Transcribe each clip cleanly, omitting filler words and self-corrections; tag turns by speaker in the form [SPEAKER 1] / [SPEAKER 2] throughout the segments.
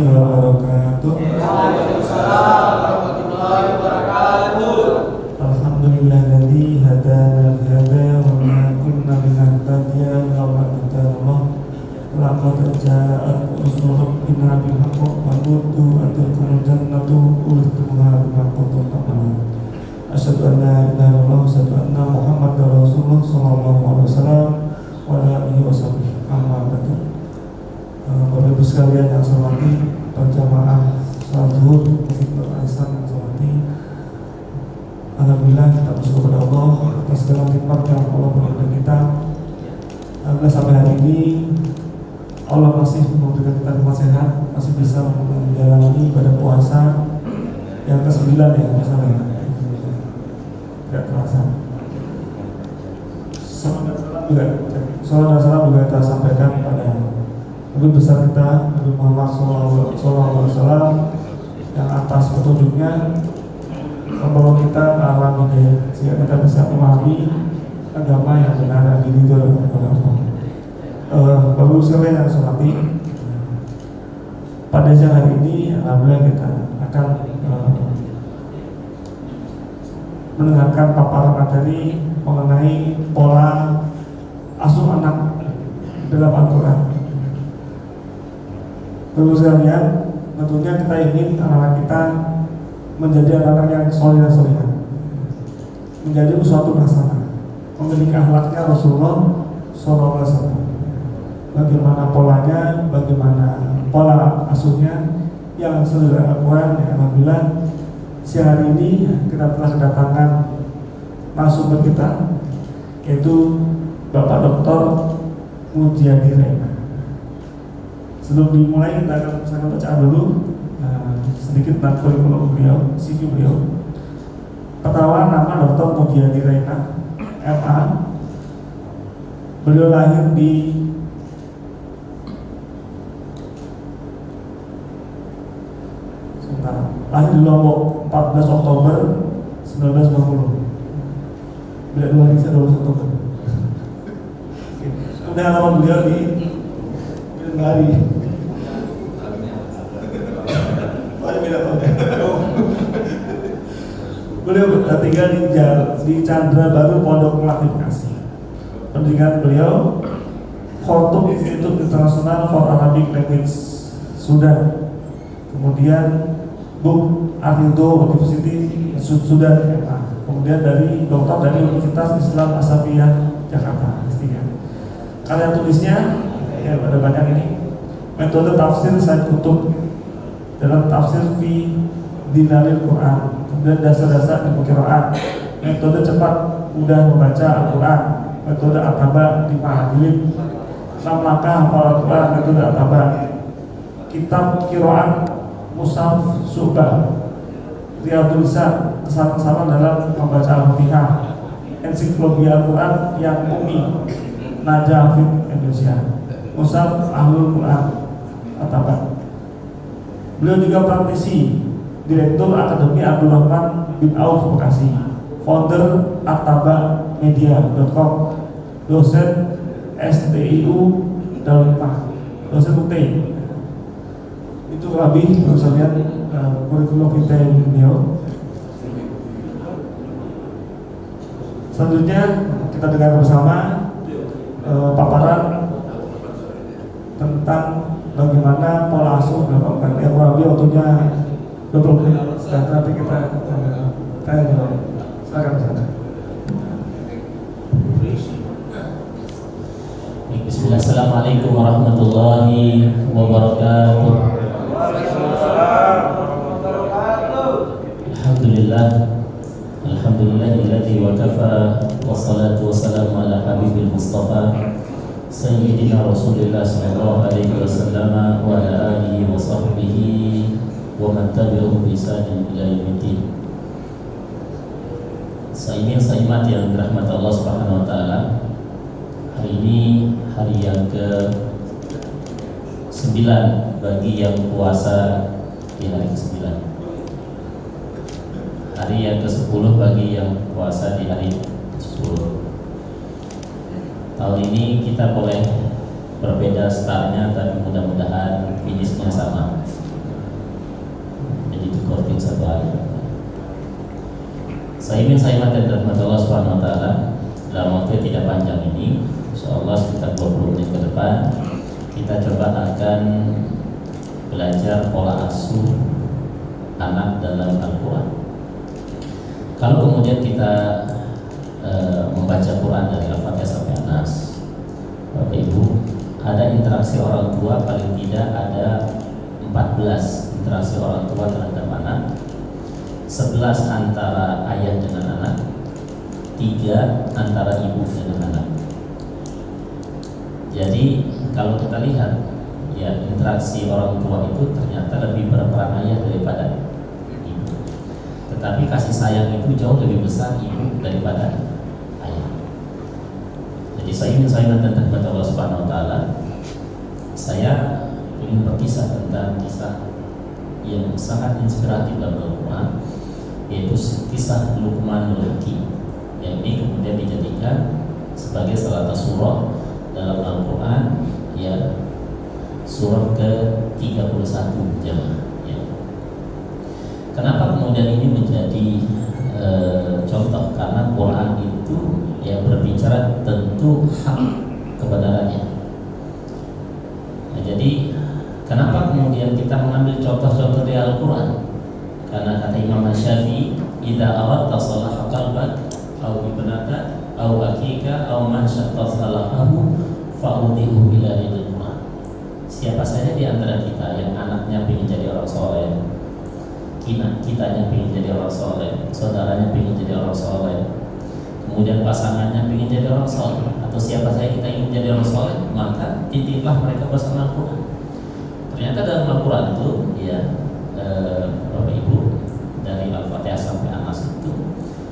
[SPEAKER 1] wabarakatuh.
[SPEAKER 2] Waalaikumsalam warahmatullahi wabarakatuh.
[SPEAKER 1] Alhamdulillahilladzi hadana lihada wa ma kunna linahtadiya laula an hadana Allah. Laqad ja'at rusulu rabbina bil haqqi wa nutu atilkumul jannatu uristumuha bima kuntum ta'malun. Asyhadu an la ilaha illallah wa asyhadu anna Muhammadar Rasulullah sallallahu alaihi wasallam wa ala alihi wasahbihi. Amma ba'du. Bapak Ibu sekalian yang saya hormati, berjamaah salat zuhur Masjid Nur Al-Ihsan yang saya hormati. Alhamdulillah kita bersyukur kepada Allah atas segala nikmat yang Allah berikan kepada kita. Alhamdulillah sampai hari ini Allah masih memberikan kita nikmat sehat, masih bisa menjalani ibadah puasa yang ke-9 ya, misalnya. Tidak terasa. Salam dan salam juga kita sampaikan pada Nabi besar kita Nabi Muhammad SAW yang atas petunjuknya membawa kita ke alam hidayah sehingga kita bisa memahami agama yang benar dan diridhoi oleh Allah. Bapak sekalian yang saya hormati, pada siang hari ini alhamdulillah kita akan mendengarkan paparan materi mengenai pola asuh anak dalam Al-Quran. Bapak sekalian, tentunya kita ingin anak-anak kita menjadi anak-anak yang soleh dan solehah, menjadi uswatun hasanah, memiliki akhlaknya Rasulullah SAW. Bagaimana polanya, bagaimana pola asuhnya yang sesuai Al-Quran. Ya, alhamdulillah siang hari ini kita telah kedatangan narasumber kita, yaitu Bapak Dr. Mujiyadi Reina. Sebelum dimulai kita akan baca dulu sedikit tentang kurikulum beliau, CV beliau. Pertama, nama Dr. Mujiyadi Reina, MA. Beliau lahir di Lombok 14 Oktober 1990. Beliau lahir 12 Oktober. Kemudian nama beliau di Bali. Beliau tinggal di Chandra Baru, Pondok Melati, Bekasi. Pendidikan beliau Khartoum Institute International for Arabic Language Sudan, kemudian Buk Artindo University Sudan, kemudian dari doktor dari Universitas Islam Asafiyah Jakarta. Karya tulisnya ya ada banyak ini. Metode tafsir Said Kutub dalam tafsir fi Dinalil Quran, kemudian dasar-dasar ilmu qiraat, metode cepat mudah membaca Al-Quran, metode Ataba di Mahadilim, 6 langkah hafal Al-Quran, metode Ataba, kitab qiraat Mushaf Subah, Riyadul Lisan, kesan-kesan dalam membaca Al-Fatihah, ensiklopedia Al-Quran yang umum, Najah Hafid Indonesia, Mushaf Ahlul Quran, Ataba. Beliau juga praktisi, Direktur Akademi Abdul Rahman bin Auf Bekasi, founder atabamedia.com, dosen STIU Darul Hikmah, dosen UT. Itu lebih misalnya kurikulum vitae beliau. Selanjutnya kita dengar bersama paparan tentang bagaimana pola asuh dalam yang lebih waktunya 20 menit. Setelah nanti kita tanya jawab. Silakan sana.
[SPEAKER 3] Bismillah. Assalamualaikum warahmatullahi wabarakatuh. Alhamdulillah. Alhamdulillahilladzi wa kafa, wassalatu wassalamu ala habibil mustafa Sayyidina Rasulullah sallallahu alaihi wasallam wa ala alihi wa sahbihi wa man tabi'ahum bi ihsanin ila yaumiddin. Saimin-saimat yang dirahmati Allah Subhanahu wa taala. Hari ini hari yang ke-9 bagi yang puasa di hari ke-9. Hari yang ke-10 bagi yang puasa di hari ke-10. Tahun ini kita boleh berbeda startnya, tapi mudah-mudahan finishnya sama. dikortin satu hari. Saya ingin saya dan Allah Subhanahu Wa Taala dalam waktu yang tidak panjang ini, insyaallah sekitar 20 menit ke depan, kita coba akan belajar pola asuh anak dalam Al-Quran. Kalau kemudian kita membaca Quran dari Al-Fatihah sampai An-Nas, Bapak Ibu, ada interaksi orang tua paling tidak ada 14 interaksi orang tua terhadap anak, 11 antara ayah dengan anak, 3 antara ibu dengan anak. Jadi kalau kita lihat, ya, interaksi orang tua itu ternyata lebih berperan ayah daripada ibu. Tetapi kasih sayang itu jauh lebih besar ibu daripada ayah. Jadi saya ingin tentang Allah Subhanahu Wa Taala. Saya ingin berkisah tentang kisah yang sangat inspiratif dalam Al-Quran, yaitu kisah Luqmanul Hakim, yang ini kemudian dijadikan sebagai salah satu surah dalam Al-Quran, ya, surah ke-31 jemaah, ya. Kenapa kemudian ini menjadi contoh? Karena Quran itu ya berbicara tentu hak kebenarannya. Nah, jadi kenapa kemudian kita mengambil contoh-contoh dari Al-Quran? Karena kata Imam Syafi'i, "Idza aradta salaha qalbak aw ibnata aw akika aw man syatta salahahu fa'udhihu ila ridil Quran." Siapa saja di antara kita yang anaknya ingin jadi orang soleh, kitanya ingin jadi orang soleh, saudaranya ingin jadi orang soleh, kemudian pasangannya ingin jadi orang soleh, atau siapa saja kita ingin jadi orang soleh, maka titiplah mereka bersama Al-Quran. Ternyata dalam Al-Quran itu, ya, Bapak Ibu, dari Al-Fatihah sampai An-Nas itu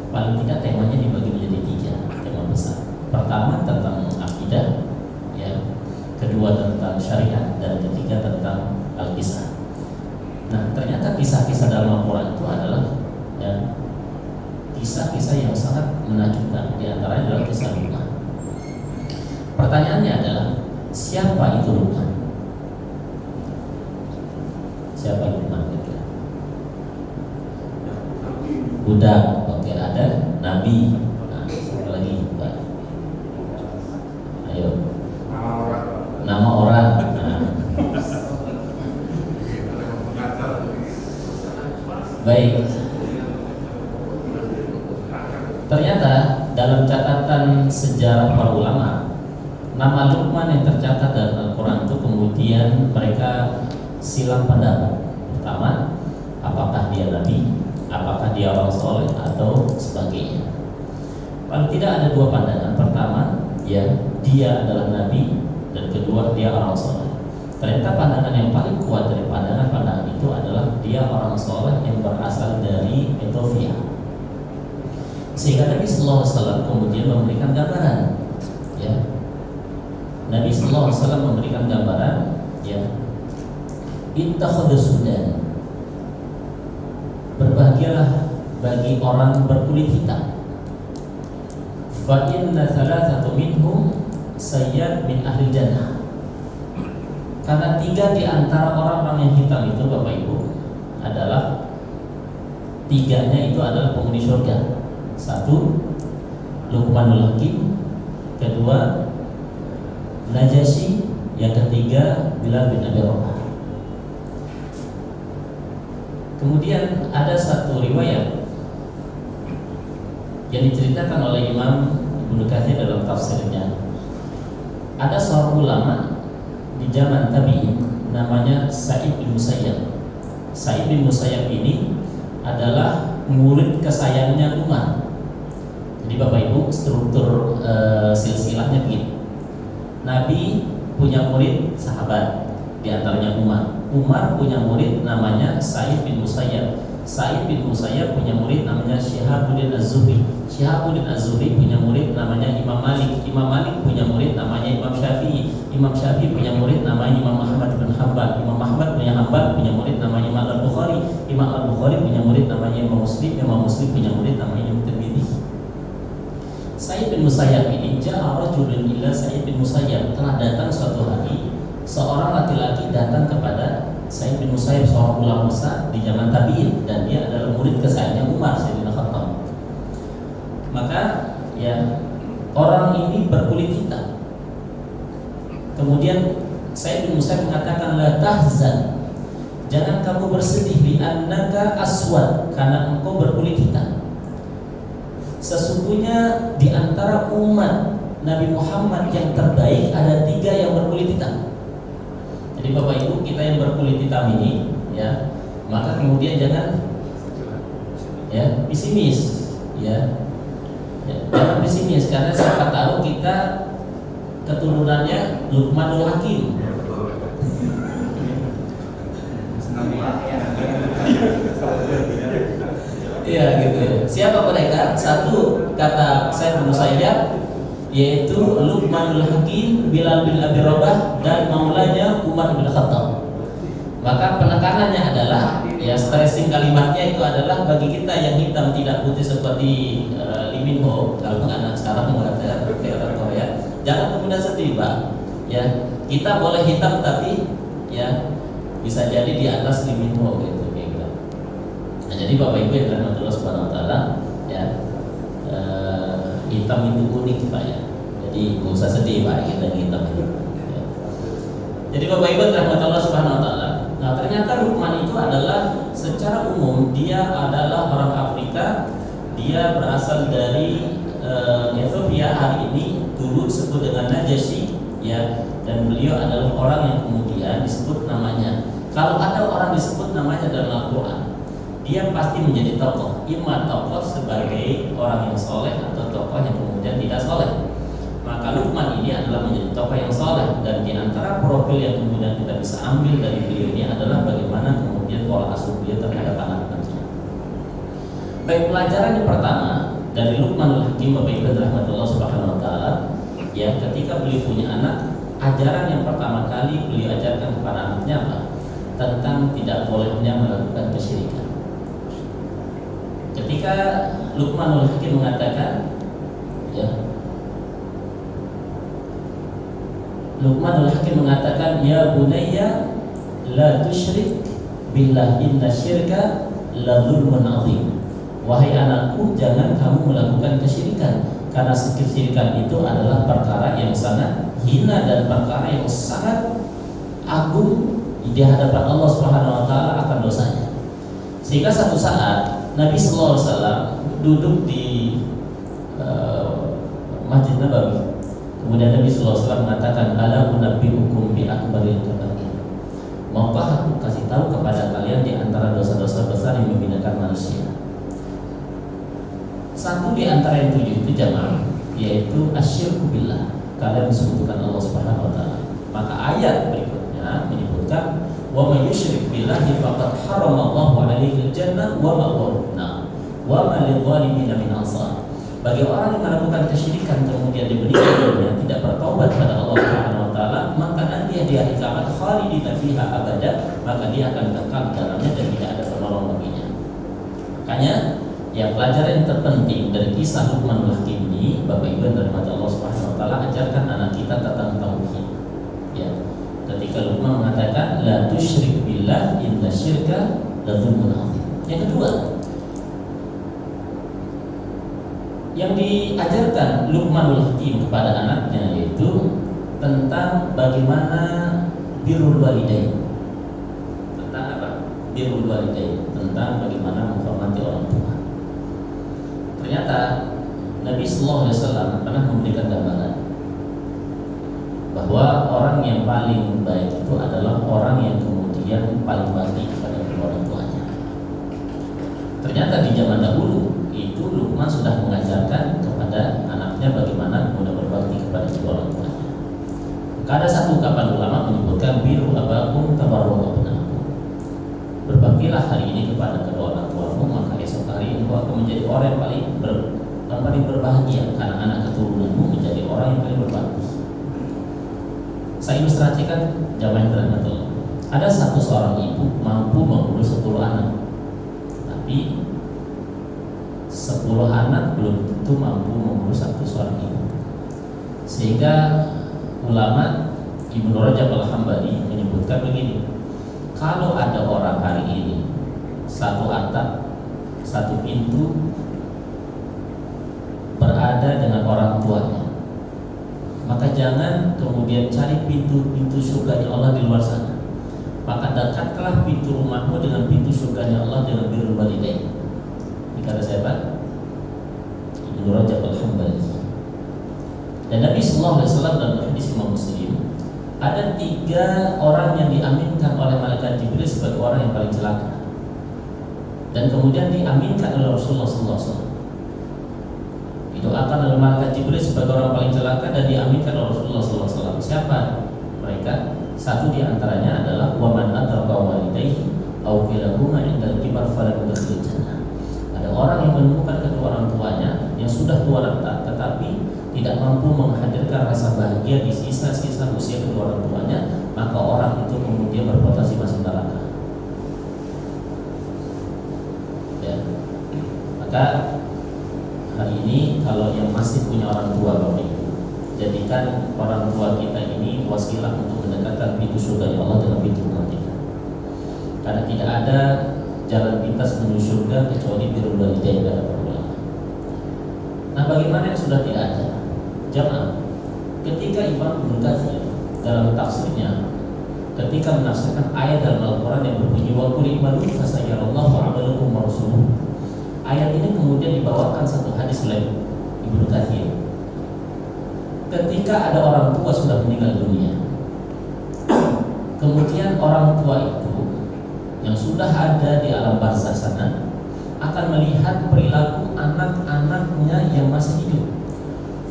[SPEAKER 3] paling tidak temanya dibagi menjadi 3 tema besar. Pertama tentang akidah, ya, kedua tentang syariat, dan ketiga tentang al-kisah. Nah, ternyata kisah-kisah dalam Al-Quran itu adalah, ya, kisah-kisah yang sangat menakjubkan. Di antaranya adalah kisah Luqman. Pertanyaannya adalah, siapa itu Luqman? Siapa Luqman? Budak, oke, ada Nabi. Nah, siapa lagi, Pak? Ayo. Nama orang. Nah. Baik. Ternyata dalam catatan sejarah para ulama, nama Luqman yang tercatat dalam Al-Quran itu kemudian mereka silang pendapat. Pertama, apakah dia nabi, apakah dia orang soleh, atau sebagainya. Paling tidak ada 2 pandangan. Pertama, ya, dia adalah nabi, dan kedua, dia orang soleh. Ternyata pandangan yang paling kuat dari pandangan-pandangan itu adalah dia orang soleh yang berasal dari Ethiopia. Sehingga Nabi Sallallahu Alaihi Wasallam kemudian memberikan gambaran, ya. Nabi Sallallahu Alaihi Wasallam memberikan gambaran, ya, ittakhadha Sudan, berbahagialah bagi orang berkulit hitam. Fa inna thalathatu minhum sayyad min ahli jannah. Karena 3 di antara orang-orang yang hitam itu, Bapak Ibu, adalah 3-nya itu adalah penghuni surga. 1, Luqmanul Hakim, kedua Najasyi, yang ketiga Bilal bin Abi Rabah. Kemudian ada satu riwayat yang diceritakan oleh Imam Ibnu Katsir dalam tafsirnya. Ada seorang ulama di zaman tabi'in namanya Sa'id bin Musayyab. Sa'id bin Musayyab ini adalah murid kesayangannya Umar. Jadi Bapak Ibu, struktur silsilahnya begini. Nabi punya murid sahabat, di antaranya Umar. Umar punya murid namanya Sa'id bin Musayyab. Sa'id bin Musayyab punya murid namanya Syihabuddin Az-Zuhri. Syihabuddin Az-Zuhri punya murid namanya Imam Malik. Imam Malik punya murid namanya Imam Syafi'i. Imam Syafi'i punya murid namanya Imam Ahmad bin Hanbal. Imam Ahmad punya murid namanya Imam Al-Bukhari. Imam Al-Bukhari punya murid namanya Imam Muslim. Imam Muslim punya murid namanya Imam Tirmidzi. Sa'id bin Musayyab ini, ja'a rajulun ila Sa'id bin Musayyab, telah datang suatu hari seorang laki-laki datang kepada Sa'id bin Musayyib seorang ulama besar di zaman tabi'in dan dia adalah murid kesayangan Umar Sayyidina Khattab. Maka ya orang ini berkulit hitam. Kemudian Sa'id bin Musayyib mengatakan la tahzan, jangan kamu bersedih bi annaka aswad, karena engkau berkulit hitam. Sesungguhnya di antara umat Nabi Muhammad yang terbaik ada 3 yang berkulit hitam. Jadi Bapak Ibu, kita yang berkulit hitam ini ya, maka kemudian jangan ya pesimis ya. Jangan pesimis, karena siapa tahu kita keturunannya Luqmanul Hakim. Iya gitu ya. Siapa mereka? Satu kata saya Musayyab, yaitu Luqmanul Hakim, Bilal bin Abi Rabah, dan maulanya Umar bin Khattab. Maka penekanannya adalah ya, stressing kalimatnya itu adalah bagi kita yang hitam tidak putih seperti Lee Min Ho, kalau anak sekarang mengatakan orang Korea, jangan kemudian sedih Pak. Ya, kita boleh hitam tapi ya bisa jadi di atas Lee Min Ho gitu. Nah, jadi Bapak Ibu yang dirahmati Allah Subhanahu Wa Taala ya. Hitam itu unik Pak ya. Jadi nggak usah sedih Pak, kita hitam itu. Ya. Jadi Bapak Ibu dirahmati Allah Subhanahu Wa Taala. Nah ternyata Luqman itu adalah secara umum dia adalah orang Afrika. Dia berasal dari Ethiopia hari ini, dulu disebut dengan Najasyi ya. Dan beliau adalah orang yang kemudian disebut namanya. Kalau ada orang disebut namanya dalam Al-Quran, dia pasti menjadi tokoh, imam tokoh sebagai orang yang soleh atau tokoh yang kemudian tidak soleh. Maka Luqman ini adalah menjadi tokoh yang soleh, dan di antara profil yang kemudian kita bisa ambil dari beliau ini adalah bagaimana kemudian pola asuh beliau terhadap anak-anaknya. Baik, pelajaran yang pertama dari Luqmanul Hakim, Bapak Ibu rahmatullah subhanahu wa ta'ala ya, ketika beliau punya anak, ajaran yang pertama kali beliau ajarkan kepada anaknya apa? Tentang tidak bolehnya melakukan kesyirikan. Ketika Luqmanul Hakim mengatakan ya, Luqmanul Hakim mengatakan ya bunayya la tusyrik billah inna syirka la dzulmun adzim. Wahai anakku, jangan kamu melakukan kesyirikan, karena kesyirikan itu adalah perkara yang sangat hina dan perkara yang sangat agung di hadapan Allah Subhanahu wa taala akan dosanya. Sehingga satu saat Nabi sallallahu alaihi wasallam duduk di Masjid Nabawi. Kemudian Nabi sallallahu alaihi wasallam mengatakan, "Ala unabbiukum bi akbaril kabair." Maukah aku kasih tahu kepada kalian di antara dosa-dosa besar yang membinakan manusia? Satu di antara yang 7 itu jamaah, yaitu asyirku billah, kalian mensekutukan Allah Subhanahu wa taala. Maka ayat berikutnya menyebutkan wa may yusyrik billahi faqad haramallahu 'alaihi al-jannah wa ma'wahu an-nar wa ma lidh-dhalimin min ansar. Bagi orang yang melakukan kesyirikan kemudian diberikan dunia tidak bertaubat kepada Allah Subhanahu wa taala, maka nanti di hari kiamat khalidina fiha abada, maka dia akan kekal di dalamnya dan tidak ada penolong baginya. Makanya yang pelajaran yang terpenting dari kisah Luqmanul Hakim ini, Bapak Ibu yang dirahmati Allah Subhanahu wa taala, ajarkan anak kita tentang tauhid. Ya. Ketika Luqman mengatakan la tusyrik billah inna syirka la dzulmun adzim. Yang kedua, yang diajarkan Luqmanul Hakim kepada anaknya yaitu tentang bagaimana birrul walidain. Tentang apa? Birrul walidain, tentang bagaimana menghormati orang tua. Ternyata Nabi sallallahu alaihi wasallam pernah memberikan gambaran bahwa orang yang paling baik itu adalah orang yang kemudian paling bakti kepada orang tuanya. Ternyata di zaman dahulu itu Luqman sudah mengajarkan kepada anaknya bagaimana kemudian berbakti kepada kedua orang tuanya. Ada satu ungkapan ulama menyebutkan biru abakum tabarru abnakum. Berbaktilah hari ini kepada kedua orang tuamu, maka esok hari engkau akan menjadi orang yang paling berbahagia, karena anak keturunanmu menjadi orang yang paling berbakti. Saya ilustrasikan jamaah yang dirahmati Allah. Ada seorang ibu mampu mengurus 10 anak, tapi 10 anak belum tentu mampu mengurus seorang ibu. Sehingga ulama Ibnu Rajab Al-Hambali menyebutkan begini, kalau ada orang hari ini satu atap, satu pintu berada dengan orang tuanya, maka jangan kemudian cari pintu-pintu surganya Allah di luar sana. Maka dekatlah pintu rumahmu dengan pintu surganya Allah dengan birrul walidain. Ini kata siapa? Ibnu Rajab Al-Hambali. Dan Nabi Sallallahu Alaihi Wasallam dalam hadis Imam Muslim, ada 3 orang yang diaminkan oleh malaikat Jibril sebagai orang yang paling celaka, dan kemudian diaminkan oleh Rasulullah Sallallahu Alaihi Wasallam. Didoakan oleh malaikat Jibril sebagai orang paling celaka dan diaminkan oleh Rasulullah Sallallahu Alaihi Wasallam. Siapa mereka? Satu di antaranya adalah waman adraka walidayhi aw kilahuma 'inda al-kibar fala yudkhilul jannah. Ada orang yang menemukan kedua orang tuanya yang sudah tua renta tetapi tidak mampu menghadirkan rasa bahagia di sisa-sisa usia kedua orang tuanya, maka orang itu kemudian berpotensi masuk neraka. Ya. Maka hari ini kalau yang masih punya orang tua, Bapak Ibu, jadikan orang tua kita ini wasilah untuk mendekatkan pintu surga Allah dengan pintu rumah kita. Karena tidak ada jalan pintas menuju surga kecuali birrul walidain kata para ulama. Nah, bagaimana yang sudah tidak ada? Jamaah, ketika Imam Ibnu Katsir dalam tafsirnya ketika menafsirkan ayat dalam Al-Quran yang berbunyi wa qul i'malu fasayarallahu 'amalakum wa rasuluhu, ayat ini kemudian dibawakan satu hadis oleh Ibnu Katsir. Ketika ada orang tua sudah meninggal dunia, kemudian orang tua itu yang sudah ada di alam barzakh sana akan melihat perilaku anak-anaknya yang masih hidup.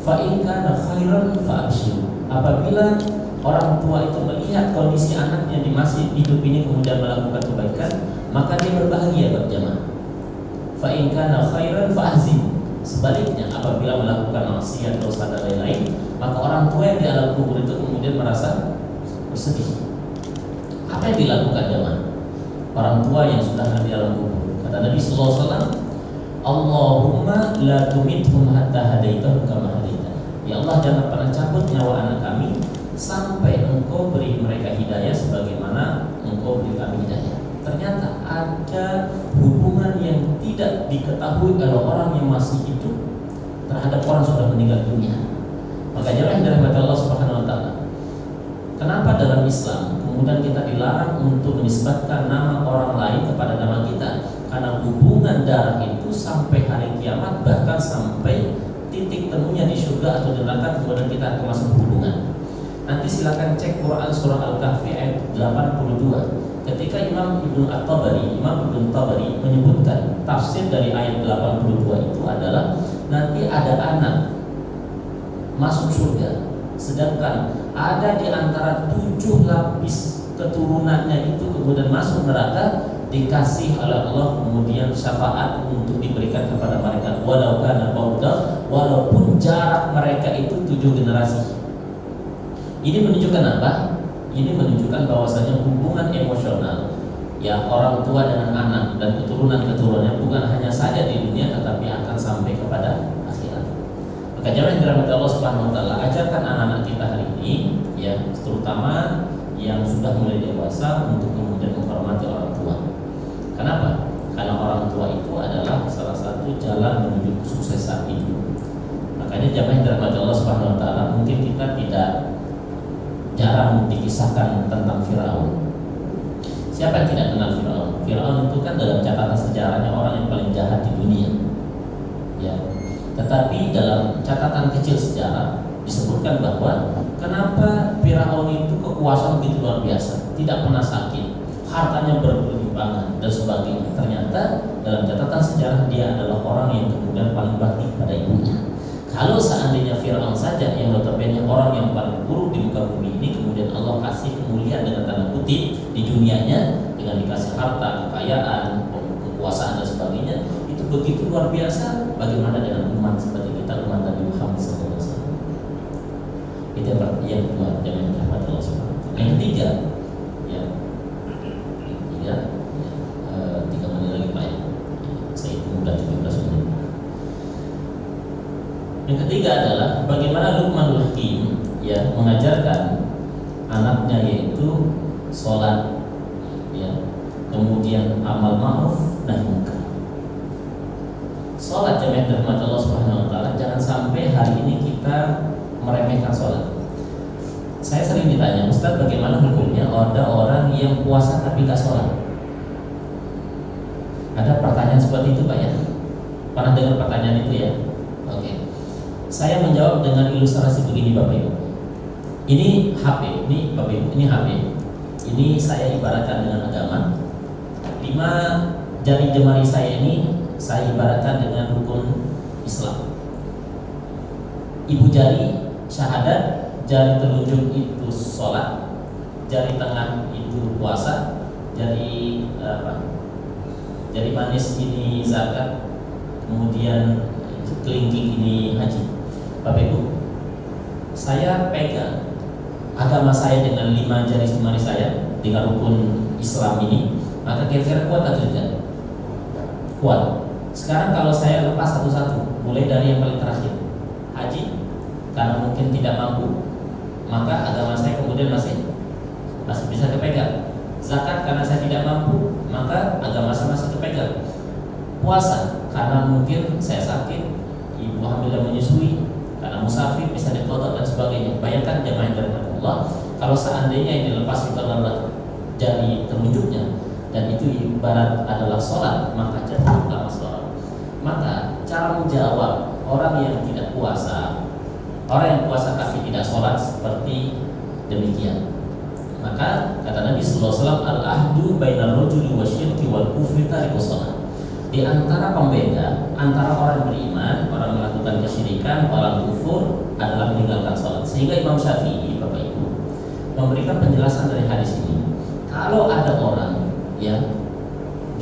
[SPEAKER 3] Fa in kana khairan fa abshiru. Apabila orang tua itu melihat kondisi anaknya di masih hidup ini kemudian melakukan kebaikan, maka dia berbahagia, Pak jemaah. Fa in kana khairan fa ahzin. Sebaliknya, apabila melakukan maksiat, dosa dan lain-lain, maka orang tua yang di alam kubur itu kemudian merasa bersedih. Apa yang dilakukan jemaah? Orang tua yang sudah ada di alam kubur, kata Nabi sallallahu alaihi wasallam, Allahumma la tumithum hatta hadaitahum kama hadaitana. Ya Allah, jangan pernah cabut nyawa anak kami sampai Engkau beri mereka hidayah sebagaimana Engkau beri kami hidayah. Ternyata ada hubungan yang tidak diketahui oleh orang yang masih hidup terhadap orang sudah meninggal dunia. Makanya yang dirahmati Allah Subhanahu wa taala, kenapa dalam Islam kemudian kita dilarang untuk menisbatkan nama orang lain kepada nama kita? Karena hubungan darah itu sampai hari kiamat, bahkan sampai titik temunya di surga atau di neraka, kemudian kita akan masuk hubungan. Nanti silakan cek Quran surah Al-Kahfi ayat 82. Ketika Imam Ibnu Tabari menyebutkan tafsir dari ayat 82 itu adalah nanti ada anak masuk surga, sedangkan ada di antara 7 lapis keturunannya itu kemudian masuk neraka, dikasih oleh Allah kemudian syafaat untuk diberikan kepada mereka walau kana bauda, walaupun jarak mereka itu 7 generasi. Ini menunjukkan apa? Ini menunjukkan bahwasanya hubungan emosional ya orang tua dengan anak dan keturunan-keturunannya bukan hanya saja di dunia tetapi akan sampai kepada akhirat. Maka jangan dirahmati Allah Subhanahu wa taala, ajarkan anak-anak kita hari ini ya, terutama yang sudah mulai dewasa untuk kemudian menghormati orang tua. Kenapa? Karena orang tua itu adalah salah satu jalan menuju kesuksesan hidup. Makanya jamaah yang dirahmati Allah Subhanahu wa taala, mungkin kita jarang dikisahkan tentang Firaun. Siapa yang tidak kenal Firaun? Firaun itu kan dalam catatan sejarahnya orang yang paling jahat di dunia. Ya. Tetapi dalam catatan kecil sejarah disebutkan bahwa kenapa Firaun itu kekuasaan begitu luar biasa, tidak pernah sakit, hartanya berlimpah dan sebagainya. Ternyata dalam catatan sejarah dia adalah orang yang kemudian paling bakti pada ibunya. Kalau seandainya Firaun saja yang notabene orang yang paling buruk di muka bumi ini, kemudian Allah kasih kemuliaan dengan tanda kutip di dunianya dengan dikasih harta, kekayaan, kekuasaan dan sebagainya, itu begitu luar biasa. Bagaimana dengan umat seperti kita, umat Nabi Muhammad SAW? Itu yang kedua, jangan dirahmati Allah Subhanahu wa taala. Yang ketiga, ya, 3 menit lagi Pak ya. Saya itu udah 17 menit. Yang ketiga adalah bagaimana Luqmanul Hakim ya mengajarkan anaknya yaitu sholat ya kemudian amal ma'ruf nahi munkar. Sholat jamaah dirahmati Allah Subhanahu wa taala, jangan sampai hari ini kita meremehkan sholat. Saya sering ditanya, Ustaz, bagaimana hukumnya ada orang yang puasa tapi gak sholat? Ada pertanyaan seperti itu Pak ya? Pernah dengar pertanyaan itu ya? Oke. Saya menjawab dengan ilustrasi begini Bapak Ibu. Ini HP, ini Bapak Ibu, ini HP. Ini saya ibaratkan dengan agama. 5 jari jemari saya ini saya ibaratkan dengan rukun Islam. Ibu jari syahadat, jari telunjuk itu sholat, jari tengah itu puasa, jari jari manis ini zakat, kemudian kelingking ini haji. Bapak Ibu, saya pegang agama saya dengan 5 jari jemari saya dengan rukun Islam ini, maka kira-kira kuat atau tidak? Kuat. Sekarang kalau saya lepas satu-satu, mulai dari yang paling terakhir, haji, karena mungkin tidak mampu, maka agama saya kemudian masih bisa kepegang. Zakat karena saya tidak mampu, maka agama saya masih kepegang. Puasa karena mungkin saya sakit, ibu hamil dan menyusui, karena musafir bisa diqadha dan sebagainya. Bayangkan jamaah dari Allah, kalau seandainya ini lepas itu adalah jari telunjuknya dan itu ibarat adalah sholat, maka jatuhlah sholat. Maka cara menjawab orang yang tidak puasa, orang yang puasa tapi tidak sholat seperti demikian. Maka kata Nabi sallallahu alaihi wasallam, al-ahdu bainar rajuli wasyirki wal kufri tarikus shalah. Di antara pembeda antara orang beriman, orang melakukan kesyirikan, orang kufur adalah meninggalkan sholat. Sehingga Imam Syafi'i, Bapak Ibu, memberikan penjelasan dari hadis ini. Kalau ada orang yang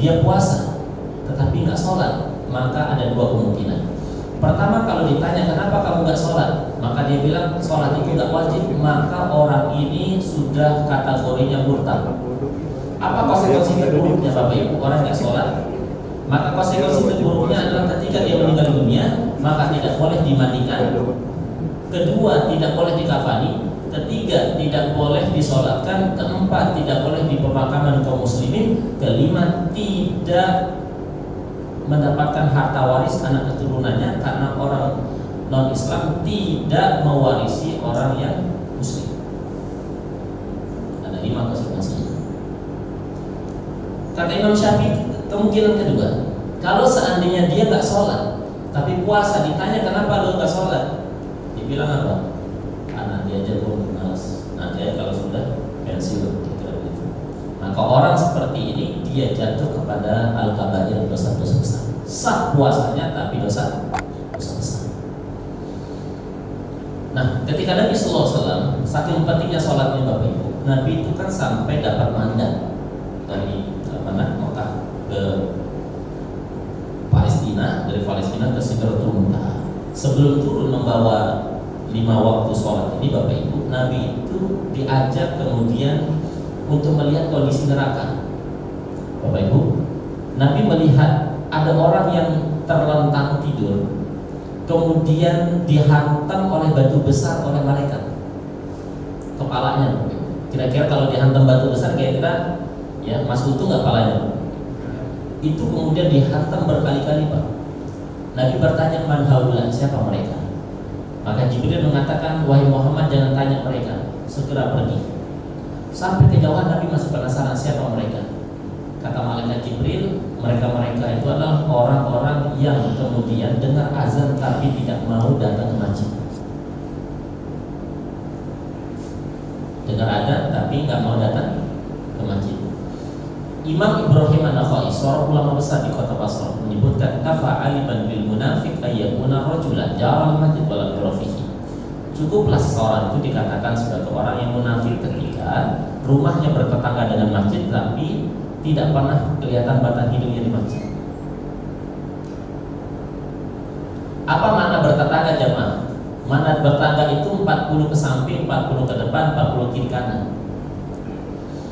[SPEAKER 3] dia puasa tetapi nggak sholat, maka ada 2 kemungkinan. Pertama, kalau ditanya kenapa kamu nggak sholat, maka dia bilang sholat itu nggak wajib, maka orang ini sudah kategorinya murtad. Apa konsekuensi terburuknya Bapak Ibu orang nggak sholat? Maka konsekuensi terburuknya adalah ketika dia meninggal dunia, maka tidak boleh dimandikan. Kedua, tidak boleh dikafani. Ketiga, tidak boleh disolatkan. Keempat, tidak boleh di pemakaman kaum muslimin. Kelima, tidak mendapatkan harta waris anak keturunannya, karena orang non-Islam tidak mewarisi orang yang muslim. Ada 5 konsekuensinya. Kata Imam Syafi'i, kemungkinan kedua, kalau seandainya dia nggak sholat tapi puasa, ditanya kenapa lo nggak sholat, dia bilang apa? Nanti aja gue malas, nanti aja kalau sudah pensiun, kira begitu. Maka orang seperti ini dia jatuh kepada al-kabair, dosa-dosa besar. Sah puasanya tapi dosa besar. Nah, ketika Nabi sallallahu alaihi wasallam, saking pentingnya sholatnya Bapak Ibu, Nabi itu kan sampai dapat mandat dari Mekah ke Palestina, dari Palestina ke Sidratul Muntaha. Sebelum turun membawa 5 waktu sholat ini Bapak Ibu, Nabi itu diajak kemudian untuk melihat kondisi neraka. Bapak Ibu, Nabi melihat ada orang yang terlentang tidur, kemudian dihantam oleh batu besar oleh malaikat kepalanya. Kira-kira kalau dihantam batu besar, kira-kira ya masuk utuh nggak kepalanya? Itu kemudian dihantam berkali-kali Pak. Nabi bertanya, man haula, siapa mereka? Maka Jibril mengatakan, wahai Muhammad, jangan tanya mereka, segera pergi. Sampai kejauhan Nabi masih penasaran siapa mereka. Kata malaikat Jibril, mereka-mereka itu adalah orang-orang yang kemudian dengar azan tapi tidak mau datang ke masjid. Dengar azan tapi nggak mau datang ke masjid. Imam Ibrahim An-Nakhai, seorang ulama besar di kota Basra, menyebutkan kafa aliban bil munafiq ayyakuna rajulan jaral masjid wala yurafihi. Cukuplah seseorang itu dikatakan sebagai orang yang munafik ketika rumahnya bertetangga dengan masjid tapi tidak pernah kelihatan batang hidungnya di masjid. Apa makna bertetangga jemaah? Makna bertetangga itu 40 ke samping, 40 ke depan, 40 kiri kanan.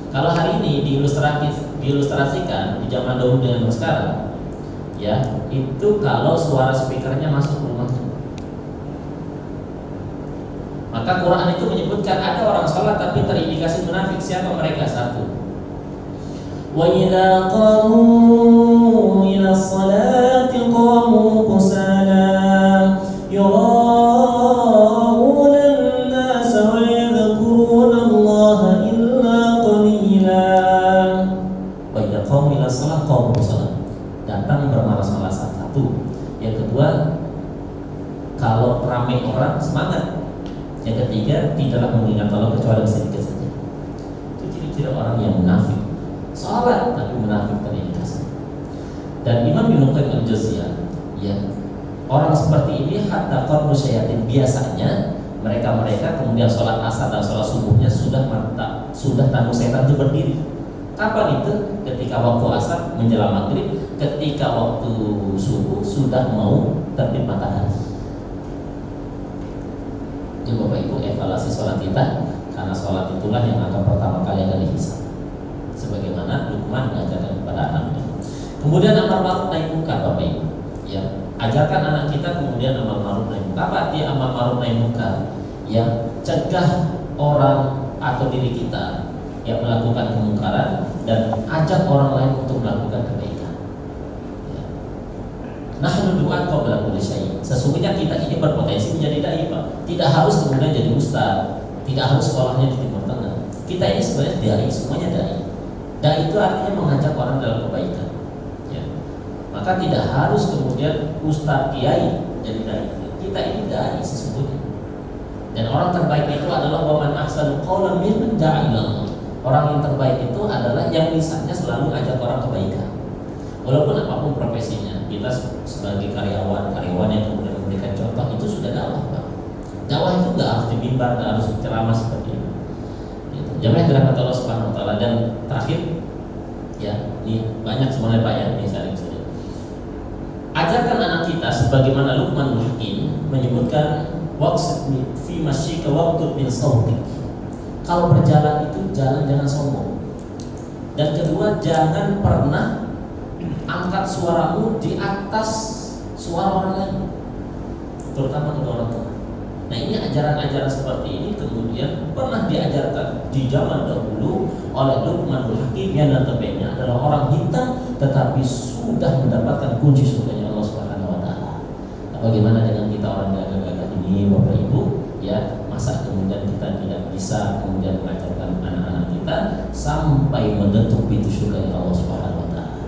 [SPEAKER 3] Kalau hari ini diilustrasikan di zaman dahulu dengan sekarang, ya itu kalau suara speakernya masuk ke rumahnya. Maka Quran itu menyebutkan ada orang sholat tapi terindikasi munafik. Siapa mereka? 1, wa idza qamu ila sholati qamu kusala yura'una an-nas wa yadhkuruna Allaha illa qalila. Wa idza qamu ila sholati qamu kusala, datang bermalas-malas. Satu. Yang kedua, kalau ramai orang semangat. Yang ketiga, tidaklah mengingat Allah kecuali sedikit saja. Itu ciri-ciri orang yang munafik. Salat tapi munafik terindikas. Dan Imam Ibnu Qayyim al-Jauziyah, ya, orang seperti ini hatta qarnu syayatin, biasanya mereka kemudian sholat asar dan sholat subuhnya sudah tangguh setan itu berdiri. Kapan itu? Ketika waktu asar menjelang maghrib, ketika waktu subuh sudah mau terbit matahari. Ini Bapak Ibu evaluasi sholat kita, karena sholat itulah yang akan pertama kali akan dihisab. Sebagaimana Luqman mengajarkan kepada anaknya. Kemudian amar ma'ruf nahi munkar, Bapak Ibu. Ya, ajarkan anak kita kemudian amar ma'ruf nahi munkar. Apa arti amar ma'ruf nahi munkar? Ya, cegah orang atau diri kita yang melakukan kemungkaran dan ajak orang lain untuk melakukan kebaikan. Ya. Nahnu du'at qabla kulli syai'. Sesungguhnya kita ini berpotensi menjadi dai, Pak. Tidak harus kemudian jadi ustaz, tidak harus sekolahnya di Timur Tengah. Kita ini sebenarnya dai, semuanya dai. Dai itu artinya mengajak orang dalam kebaikan. Ya. Maka tidak harus kemudian ustaz kiai jadi dai. Kita ini dai sesungguhnya. Dan orang terbaik itu adalah waman ahsanu qawlan mimman da'a ila Allah. Orang yang terbaik itu adalah yang lisannya selalu ajak orang kebaikan. Walaupun apapun profesinya, kita sebagai karyawan yang kemudian memberikan contoh, itu sudah dakwah, Pak. Dakwah itu nggak harus di mimbar, nggak harus ceramah seperti itu. Gitu. Jamaah yang dirahmati Allah Subhanahu Wa Taala. Dan terakhir, ya, ini banyak sebenarnya Pak ya, misalnya saja. Ajarkan anak kita sebagaimana Luqmanul Hakim menyebutkan waqsid fi masyika waqtud min sautik. Kalau berjalan itu jangan sombong. Dan kedua, jangan pernah angkat suaramu di atas suara orang lain, terutama kedua orang tua. Nah, ini ajaran-ajaran seperti ini kemudian pernah diajarkan di zaman dahulu oleh Luqmanul Hakim yang notabene adalah orang hitam tetapi sudah mendapatkan kunci surganya Allah Subhanahu Wa Taala. Nah, bagaimana dengan kita orang gagah-gagah ini, Bapak Ibu? Ya, masa kemudian kita tidak bisa kemudian mengajarkan anak-anak kita sampai mengetuk pintu surga Allah Subhanahu Wa Taala.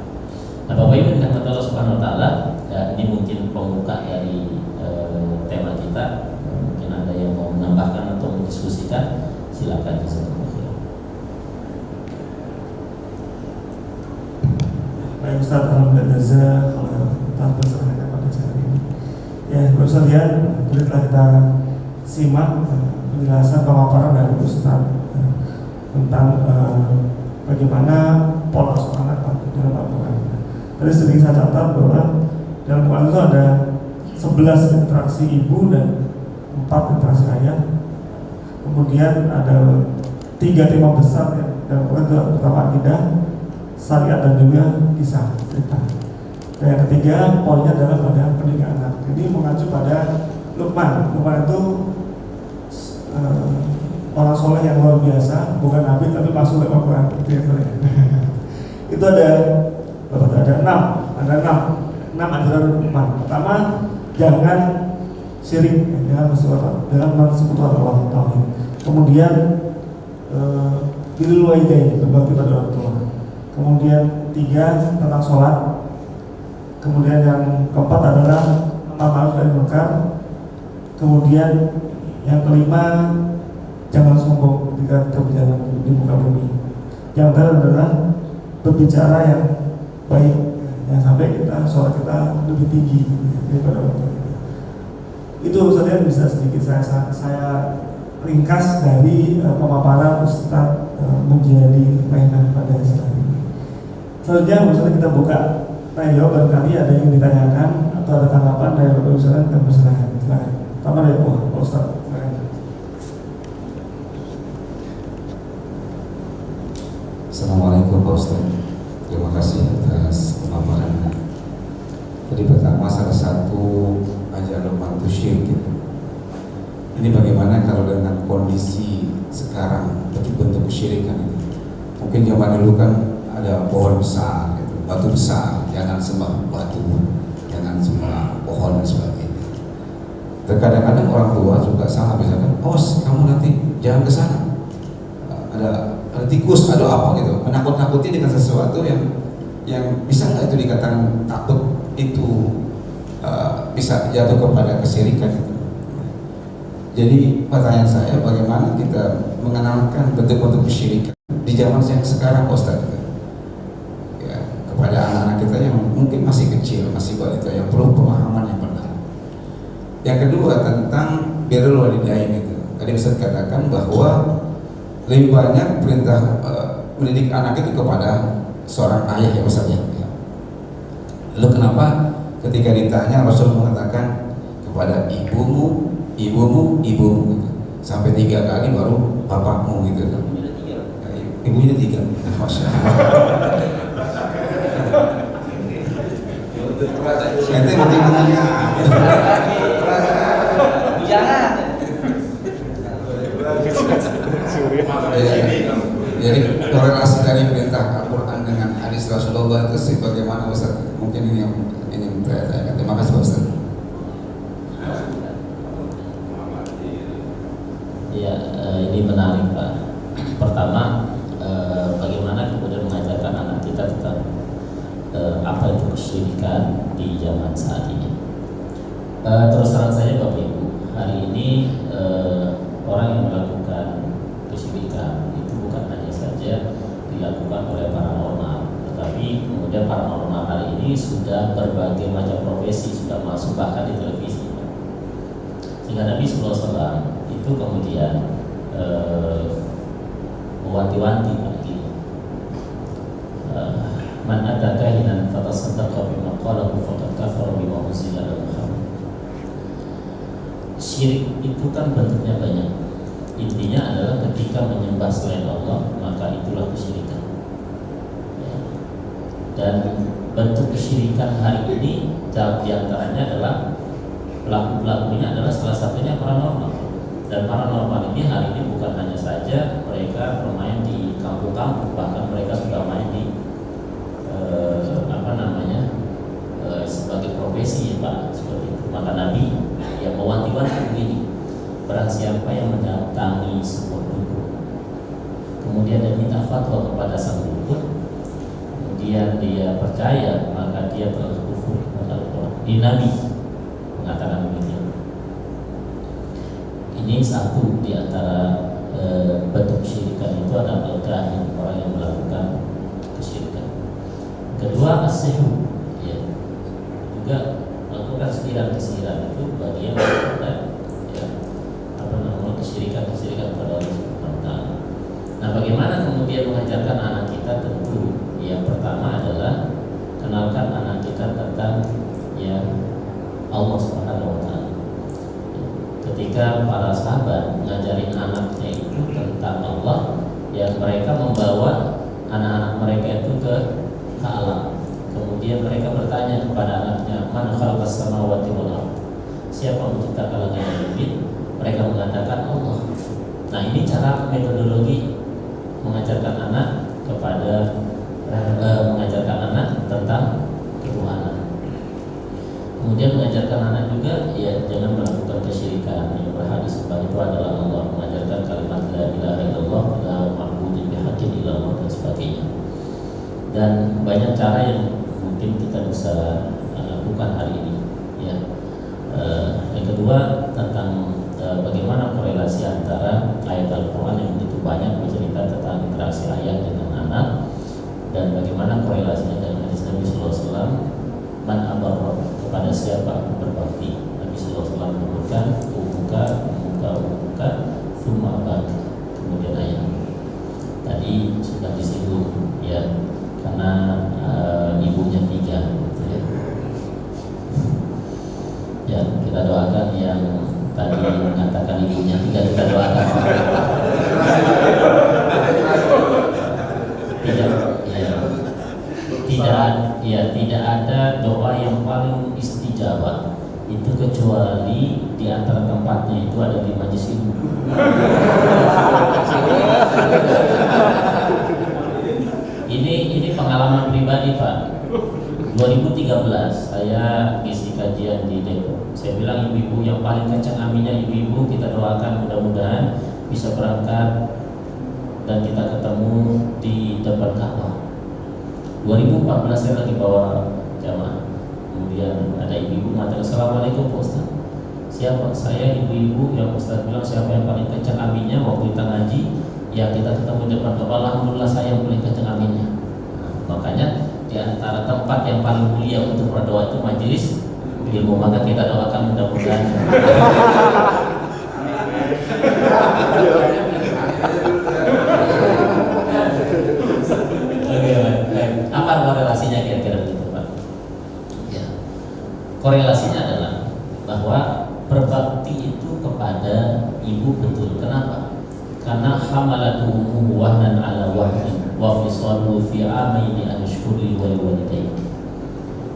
[SPEAKER 3] Nah, Bapak Ibu yang dirahmati Allah Subhanahu Wa Taala, ya, ini mungkin pembuka dari tema kita. Mungkin ada yang mau menambahkan atau mendiskusikan, silakan jazakumullah.
[SPEAKER 1] Baik Ustaz, alhamdulillah kalau kita berserahkan pada hari ini. Ya, Ustaz ya, telah kita simak penjelasan pemaparan dari Ustaz tentang bagaimana pola seorang anak dalam Al-Quran. Tadi sering saya catat bahwa dalam Al-Quran itu ada 11 interaksi ibu dan 4 interaksi ayah. Kemudian ada 3 tema besar ya dalam Al-Quran itu, pertama akidah, syariat dan juga kisah cerita. Dan yang ketiga poinnya adalah pada pendidikan anak. Jadi mengacu pada Luqman itu orang soleh yang luar biasa, bukan nabi tapi masuk lewat Quran. Itu ada 6 ajaran Luqman. Pertama, jangan syirik, jangan bersekutu Allah tauhid. Kemudian birrul walidain, berbakti pada orang tua. Kemudian 3 tentang sholat. Kemudian yang keempat adalah amar ma'ruf nahi munkar. Kemudian yang kelima, jangan sombong ketika kita berjalan di muka bumi. Yang terakhir adalah berbicara yang baik, yang sampai suara kita lebih tinggi daripada orang tua kita. Itu saja bisa sedikit saya ringkas dari pemaparan Ustaz Mujadi Mainan pada saat ini. Selanjutnya misalnya kita buka tanya jawab, barangkali ada yang ditanyakan atau ada tanggapan dari Bapak Ustaz dan persilakan. Silakan. Pertama dari Pak Ustaz.
[SPEAKER 4] Assalamualaikum Pak Ustaz. Terima kasih atas pemaparannya. Jadi pertama, salah satu ajaran Luqman itu syirik gitu. Ini bagaimana kalau dengan kondisi sekarang bentuk kesyirikan itu? Mungkin zaman dulu kan ada pohon besar, gitu, batu besar, jangan sembah batu, jangan sembah pohon dan sebagainya. Terkadang-kadang orang tua juga salah, misalkan, kamu nanti jangan ke sana, ada tikus, ada apa gitu, menakut-nakuti dengan sesuatu yang bisa nggak itu dikatakan takut itu bisa jatuh kepada kesyirikan gitu. Jadi pertanyaan saya, bagaimana kita mengenalkan bentuk-bentuk kesyirikan di zaman yang sekarang, Ustaz, gitu. Ya, kepada anak-anak kita yang mungkin masih kecil, masih balita, yang perlu pemahaman yang benar. Yang kedua tentang birrul walidain itu. Tadi Ustaz katakan bahwa lebih banyak perintah mendidik anak itu kepada seorang ayah, ya Ustaz ya. Lalu kenapa ketika ditanya Rasul mengatakan kepada ibumu gitu. Sampai 3 kali baru bapakmu gitu kan. Ibunya 3. Masya Allah. Ente mati-matinya.
[SPEAKER 2] Jangan.
[SPEAKER 4] Jadi korelasi dari perintah Al-Quran dengan hadis Rasulullah itu bagaimana, Ustaz? Mungkin ini yang bertanya. Terima kasih, Ustaz.
[SPEAKER 3] Ya, ini menarik, Pak. Pertama, bagaimana kemudian mengajarkan anak kita tentang apa itu kesyirikan di zaman saat ini. Terus terang saja Bapak Ibu, hari ini orang yang melakukan kesyirikan itu bukan hanya saja dilakukan oleh paranormal, tetapi kemudian paranormal hari ini sudah berbagai macam profesi, sudah masuk bahkan di televisi. Sehingga Nabi SAW itu kemudian mewanti-wanti lagi, man ata kahinan fatasaddaqa bima qalahu faqad kafara bima unzila ala Muhammad. Syirik itu kan bentuknya banyak. Intinya adalah ketika menyembah selain Allah, maka itulah kesyirikan. Ya. Dan bentuk kesyirikan hari ini diantaranya adalah pelaku-pelakunya adalah salah satunya paranormal. Dan paranormal ini hari ini bukan hanya saja mereka bermain di kampung-kampung, bahkan mereka sudah main di sebagai profesi, ya Pak, seperti itu. Maka Nabi yang mewanti-wanti begini, barang siapa yang mendatangi sebuah dukun, kemudian dia minta fatwa kepada sang dukun, kemudian dia percaya, maka dia telah kufur kepada Al-Quran. Di Nabi mengatakan demikian. Ini satu di antara bentuk kesyirikan itu adalah al-kahin, orang yang melakukan kesyirikan. Kedua, as-sihru, ya, juga melakukan sihir-sihir itu bagian daripada kesyirikan pada Allah Subhanahu wa Ta'ala. Nah, bagaimana kemudian mengajarkan anak kita? Tentu yang pertama adalah kenalkan anak kita tentang ya Allah Subhanahu wa Ta'ala. Ketika para sahabat ngajarin anaknya itu tentang Allah, ya mereka membawa anak-anak mereka itu ke alam. Kemudian mereka bertanya kepada anaknya, man khalaqas samawati wal ardh? Siapa yang menciptakan langit dan bumi? Mereka mengatakan Allah. Nah, ini cara metodologi mengajarkan anak kepada mengajarkan anak tentang ketuhanan. Kemudian mengajarkan anak juga ya jangan melakukan kesyirikan. Yang berhadis sembah itu adalah Allah, mengajarkan kalimat la ilaha illallah, la ma'budun bihaqqin illallah dan sebagainya. Dan banyak cara yang mungkin kita bisa lakukan hari ini. Ya. Yang kedua tentang bagaimana korelasi antara ayat Al-Quran yang begitu banyak bercerita tentang interaksi ayah dengan anak, dan bagaimana korelasinya dengan hadis Nabi SAW, man abarra, kepada siapa berbakti. Nabi SAW menyebutkan umuka, thumma abak, kemudian ayah. Tadi sudah disinggung ya, karena ibunya 3 gitu ya. Ya, kita doakan yang tadi mengatakan ibunya 3, kita doakan. Tidak ada doa yang paling istijabah itu kecuali di antara tempatnya itu ada di majelis ilmu. Ini 2013 saya ngisi kajian di Depok. Saya bilang ibu-ibu yang paling kencang aminnya ibu-ibu, kita doakan mudah-mudahan bisa berangkat dan kita ketemu di depan Ka'bah. 2014 saya lagi bawa jamaah. Kemudian ada ibu-ibu mengatakan, "Assalamualaikum Pak Ustaz." Siapa? Saya ibu-ibu yang Ustaz bilang siapa yang paling kencang aminnya waktu kita ngaji, ya kita ketemu di depan Ka'bah. Alhamdulillah saya yang paling kencang aminnya. Makanya di antara tempat yang paling mulia untuk berdoa itu majelis ilmu, maka kita doakan mudah-mudahan. Oke, baik. Apa korelasinya kira-kira begitu, Pak? Ya. Korelasinya adalah bahwa berbakti itu kepada ibu betul. Kenapa? Karena hamalatu ummuhu wahnan ala wahnin wa fisaluhu fi amaini an syukuri wa liwalidayhi.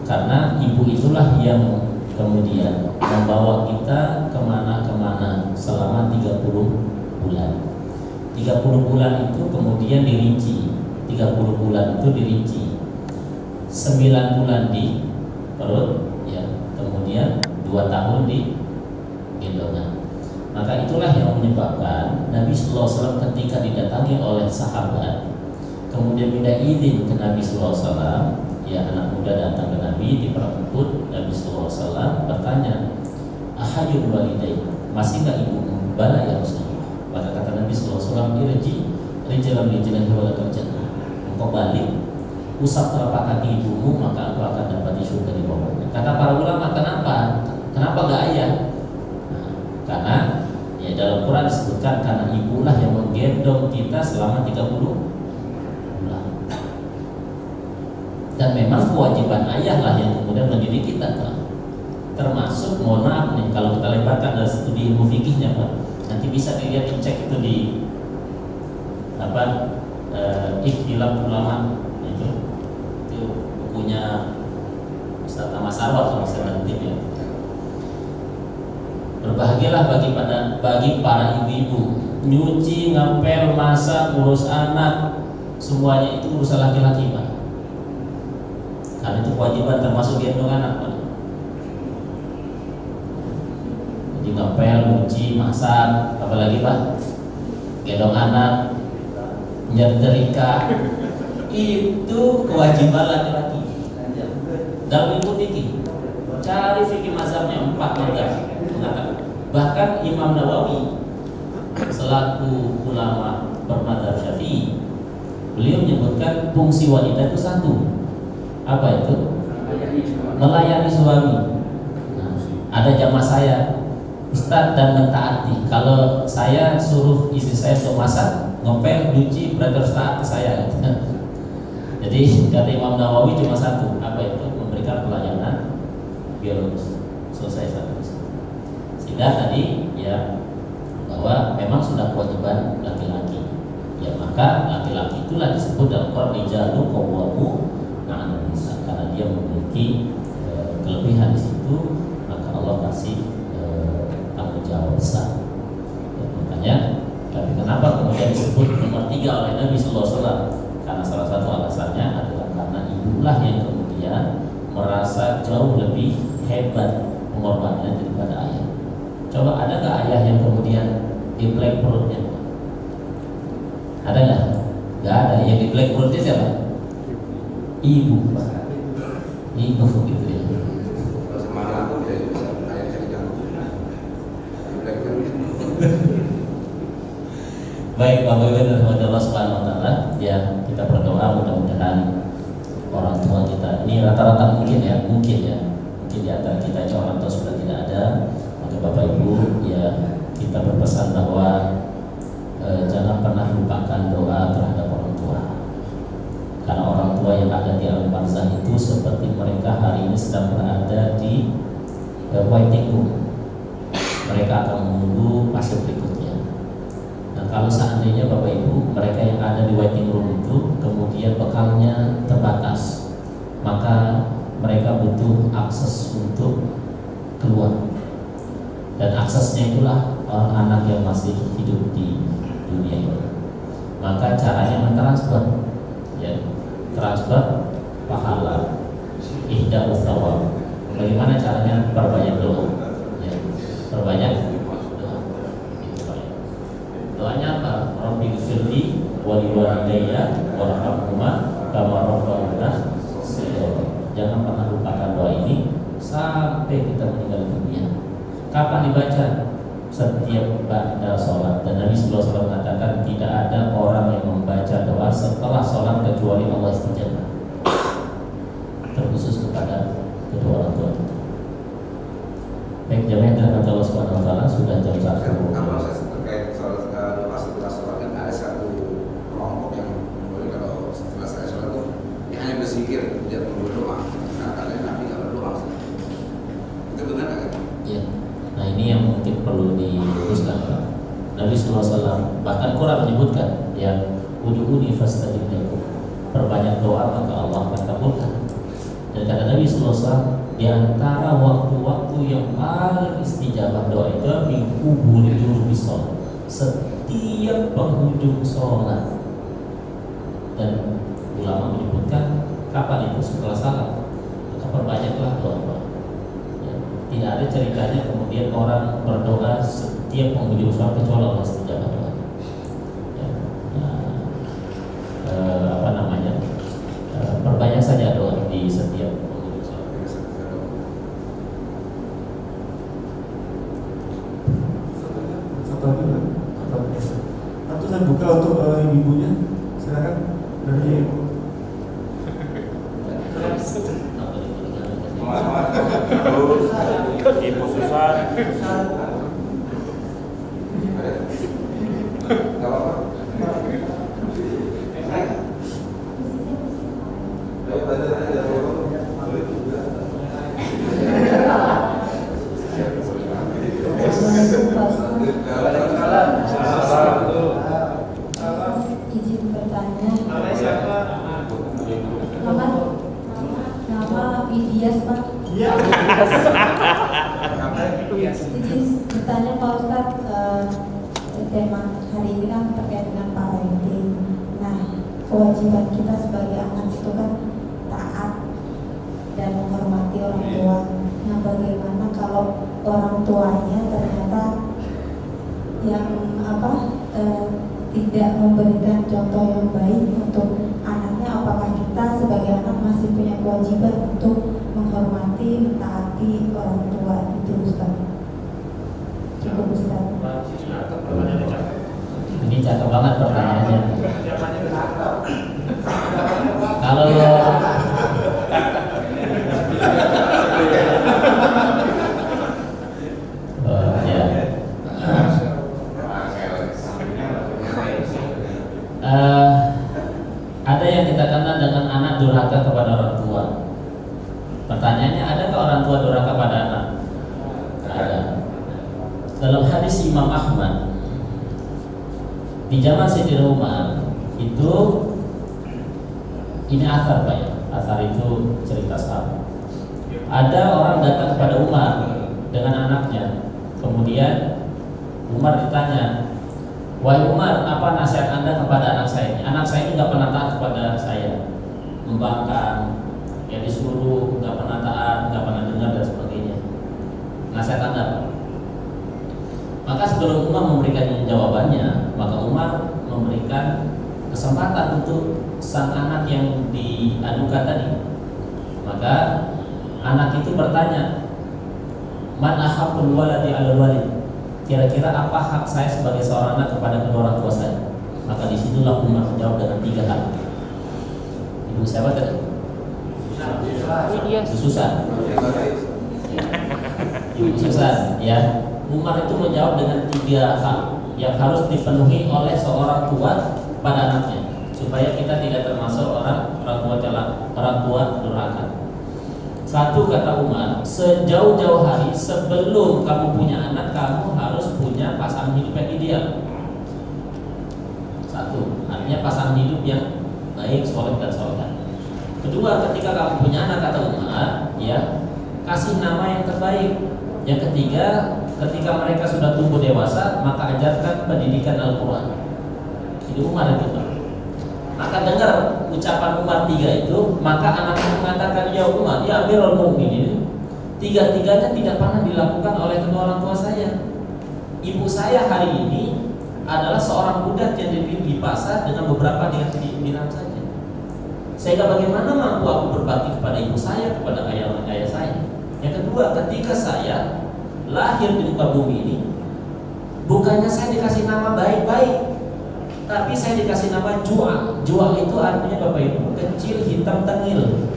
[SPEAKER 3] Karena ibu itulah yang kemudian membawa kita kemana-kemana selama 30 bulan. 30 bulan itu kemudian dirinci. 30 bulan itu dirinci. 9 bulan di perut, ya, kemudian 2 tahun di gendongan. Maka itulah yang menyebabkan Nabi sallallahu alaihi wasallam ketika didatangi oleh sahabat, kemudian minta izin ke Nabi sallallahu alaihi wasallam, ya, anak muda datang ke Nabi diperemput. Nabi sallallahu alaihi wasallam bertanya, "Ahajul walidain, masih enggak ibumu?" "Bala ya Rasulullah." Maka kata Nabi sallallahu alaihi wasallam, "Irji rijalan wala kerjana." Engkau balik, usap telapak kaki ibumu, maka engkau akan dapat surga di bawahnya. Kata para ulama, kenapa? Kenapa enggak ayah? Nah, karena ya dalam Quran disebutkan karena ibulah yang menggendong kita selama 30 bulan. Dan memang kewajiban ayah lah yang kemudian mendidik kita, Pak. Termasuk, mohon maaf nih, kalau kita lebarkan dari studi ilmu fikihnya, Pak, nanti bisa dilihat, dicek itu di apa, ikhtilaf ulama itu bukunya Ustaz Ahmad Sarwar kalau saya nanti ya. Berbahagialah bagi para ibu-ibu, nyuci, ngepel, masak, ngurus anak, semuanya itu urusan laki-laki, Pak. Karena itu kewajiban termasuk gendong anak, Pak. Jadi ngepel, nyuci, masak, apalagi Pak, gendong anak, nyetrika, itu kewajiban laki-laki. Dalam ilmu fikih, cari fikih mazhabnya 4 mazhab. Bahkan Imam Nawawi selaku ulama bermadzhab Syafi'i, beliau menyebutkan fungsi wanita itu 1. Apa itu? Melayani suami. Nah, ada jamaah saya, Ustaz, dan mentaati. Kalau saya suruh istri saya untuk masak, ngepel, nyuci, berarti harus taat ke saya. Jadi kata Imam Nawawi cuma 1. Apa itu? Memberikan pelayanan biologis. Selesai 1. Sehingga tadi ya bahwa memang sudah kewajiban laki-laki. Ya maka laki-laki itulah disebut dalam Quran rijalu qawwamu 'alan nisa, karena dia memiliki kelebihan di situ, maka Allah kasih tanggung jawab besar. Ya, makanya, tapi kenapa kemudian disebut nomor 3 oleh Nabi sallallahu alaihi wasallam? Karena salah satu alasannya adalah karena ibulah yang kemudian merasa jauh lebih hebat pengorbanannya daripada ayah. Coba ada nggak ayah yang kemudian diplek perutnya? Ada nggak? Nggak ada. Yang diplek perutnya siapa? Ibu. Ibu gitu ya.
[SPEAKER 4] Semangat pun dia bisa ayah jadi ganggu.
[SPEAKER 3] Baik, Bapak Ibu dan Allah Subhanahu wa taala, ya kita berdoa mudah-mudahan orang tua kita ini rata-rata mungkin di antara kita aja orang tua sudah tidak ada. Maka Bapak Ibu, ya kita berpesan bahwa jangan pernah lupakan doa terhadap orang tua. Karena orang tua yang ada di alam barzah itu seperti mereka hari ini sedang berada di waiting room. Mereka akan menunggu fase berikutnya. Nah, kalau seandainya Bapak Ibu, mereka yang ada di waiting room itu kemudian bekalnya terbatas, maka mereka butuh akses untuk keluar. Dan aksesnya itulah anak yang masih hidup di dunia ini. Maka caranya mentransfer, ya, transfer pahala ihda'u thawab. Bagaimana caranya? Perbanyak doa. Ya, perbanyak doa. Doanya apa? Rabbi firli wa liwalidayya warhamhuma kama rabbayani shaghira. Jangan pernah lupakan doa ini sampai kita meninggal dunia. Kapan dibaca? Setiap ba'da sholat. Dan Nabi SAW mengatakan tidak ada orang yang membaca doa setelah sholat kecuali Allah istajabah. Terkhusus kepada kedua orang tua kita. Baik, jamaah yang Allah Subhanahu wa taala, sudah jam 1.
[SPEAKER 4] Kalau saya terkait soal doa setelah sholat, kan ada satu kelompok yang boleh kalau setelah saya sholat itu dia hanya berzikir, tidak perlu doa. Nah, katanya Nabi nggak berdoa. Itu benar nggak?
[SPEAKER 3] Ya. Nah, ini yang mungkin perlu diluruskan. Nabi SAW bahkan Quran menyebutkan ya, ud'uni fastajib lakum. Perbanyak doa maka Allah akan kabulkan. Dan kata Nabi SAW, di antara waktu-waktu yang paling istijabah doa itu minggu sholat, setiap penghujung sholat. Dan ulama menyebutkan kapan itu? Setelah salat. Maka perbanyaklah doa. Ya, tidak ada ceritanya kemudian orang berdoa setiap penghujung sholat kecuali Allah istijabah doa. Ya, apa namanya? Perbanyak saja doa di setiap penghujung sholat.
[SPEAKER 1] Nanti saya buka untuk ibunya. Silakan dari
[SPEAKER 2] Ibu Susan.
[SPEAKER 5] Izin bertanya. Nama Idias, Pak. Izin bertanya Pak Ustadz, tema hari ini kan terkait dengan parenting. Nah, kewajiban kita sebagai anak itu kan taat dan menghormati orang tua. Nah, bagaimana kalau orang tuanya ternyata yang tidak memberikan contoh yang baik untuk anaknya? Apakah kita sebagai anak masih punya kewajiban untuk menghormati, mentaati orang tua itu, Ustaz? Cukup, Ustaz.
[SPEAKER 3] Ini cakep banget pertanyaannya. Kalau ada yang kita kenal dengan anak durhaka kepada orang tua. Pertanyaannya, adakah orang tua durhaka pada anak? Ada. Dalam hadis Imam Ahmad di zaman Sayyidina Umar itu, ini asar Pak ya, asar itu cerita sahabat. Ada orang datang kepada Umar dengan anaknya. Kemudian Umar ditanya, wahai Umar, apa nasihat Anda kepada anak saya ini? Anak saya ini nggak pernah taat kepada saya, membangkang, ya disuruh, nggak pernah taat, nggak pernah dengar dan sebagainya. Nasihat Anda apa? Maka sebelum Umar memberikan jawabannya, maka Umar memberikan kesempatan untuk sang anak yang diadukan tadi. Maka anak itu bertanya, man ahabbul waladi 'alal walid? Kira-kira apa hak saya sebagai seorang anak kepada kedua orang tua saya? Maka disitulah Umar menjawab dengan 3 hal. Ibu siapa tadi? Ibu Susan. Ibu Susan, ya. Umar itu menjawab dengan 3 hal yang harus dipenuhi oleh seorang tua pada anaknya, supaya kita tidak termasuk orang tua durhaka. 1, kata Umar, sejauh-jauh hari sebelum kamu punya anak, kamu harus punya pasangan hidup yang ideal. 1, artinya pasangan hidup yang baik, soleh dan soleh. 2, ketika kamu punya anak, kata Umar, ya, kasih nama yang terbaik. Yang 3, ketika mereka sudah tumbuh dewasa, maka ajarkan pendidikan Al-Quran. Itu Umar itu, Pak. Maka dengar ucapan Umar 3 itu, maka anaknya mengatakan, ya Umar, ya Amirul Mukminin, tiga-tiganya tidak pernah dilakukan oleh kedua orang tua saya. Ibu saya hari ini adalah seorang budak yang dibeli di pasar dengan beberapa dirham saja. Sehingga bagaimana mampu aku berbakti kepada ibu saya, kepada ayah saya? Yang kedua, ketika saya lahir di muka bumi ini, bukannya saya dikasih nama baik-baik, tapi saya dikasih nama Jua. Jua itu artinya Bapak Ibu, kecil, hitam, tengil.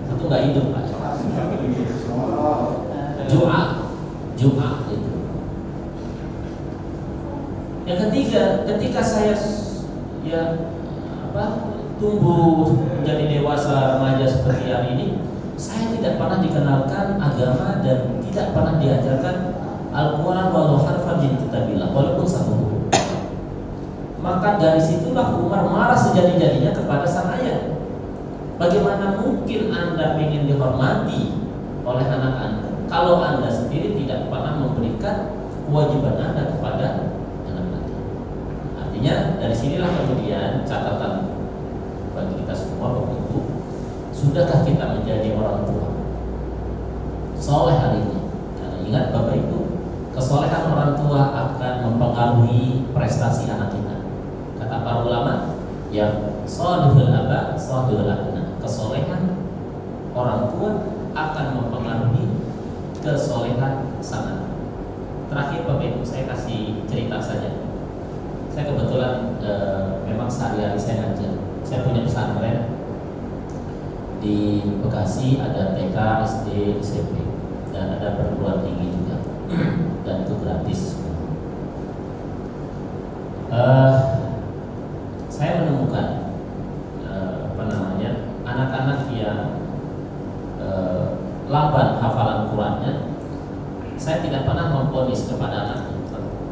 [SPEAKER 3] Itu nggak hidup, Pak. Jua itu. Yang ketiga, ketika saya tumbuh menjadi dewasa remaja seperti hari ini, saya tidak pernah dikenalkan agama dan tidak pernah diajarkan Al-Quran walau harfan min kitabillah, walaupun satu huruf. Maka dari situlah Umar marah sejadi-jadinya kepada sang ayah. Bagaimana mungkin Anda ingin dihormati oleh anak Anda kalau Anda sendiri tidak pernah memberikan kewajiban Anda kepada anak Anda? Artinya dari sinilah kemudian catatan bagi kita semua, Bapak Ibu, sudahkah kita menjadi orang tua soleh hari ini? Karena ingat Bapak Ibu, kesolehan orang tua akan mempengaruhi prestasi anak kita. Kata para ulama, yang sholihul aba, sholihul abna. Kesolehan orang tua akan mempengaruhi kesolehan sang anak. Terakhir Bapak Ibu, saya kasih cerita saja. Saya kebetulan memang sehari-hari saya ngajar. Saya punya pesantren di Bekasi, ada TK, SD, SMP, dan ada perguruan tinggi juga, dan itu gratis. Saya menemukan anak-anak yang lamban hafalan Qurannya. Saya tidak pernah memponis kepada anaknya,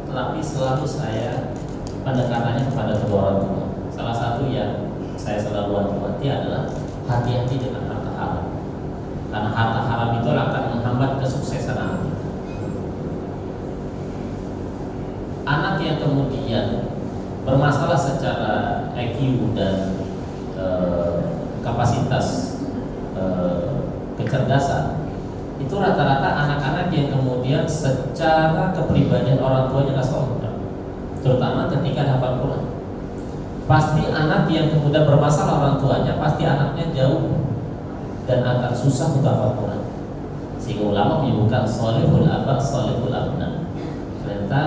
[SPEAKER 3] tetapi selalu saya pendekatannya kepada kedua orang tua. Salah satu yang saya selalu wanti-wanti adalah hati-hati dengan harta haram, karena harta haram itu akan menghambat kesuksesan anak kita. Anak yang kemudian bermasalah secara IQ dan kapasitas kecerdasan, itu rata-rata anak-anak yang kemudian secara kepribadian orang tuanya nggak soleh, terutama ketika hafal Quran. Pasti anak yang kemudian bermasalah orang tuanya, pasti anaknya jauh dan akan susah untuk hafal Quran. Sehingga ulama menyebutkan sholihul aba, sholihul abna. Ternyata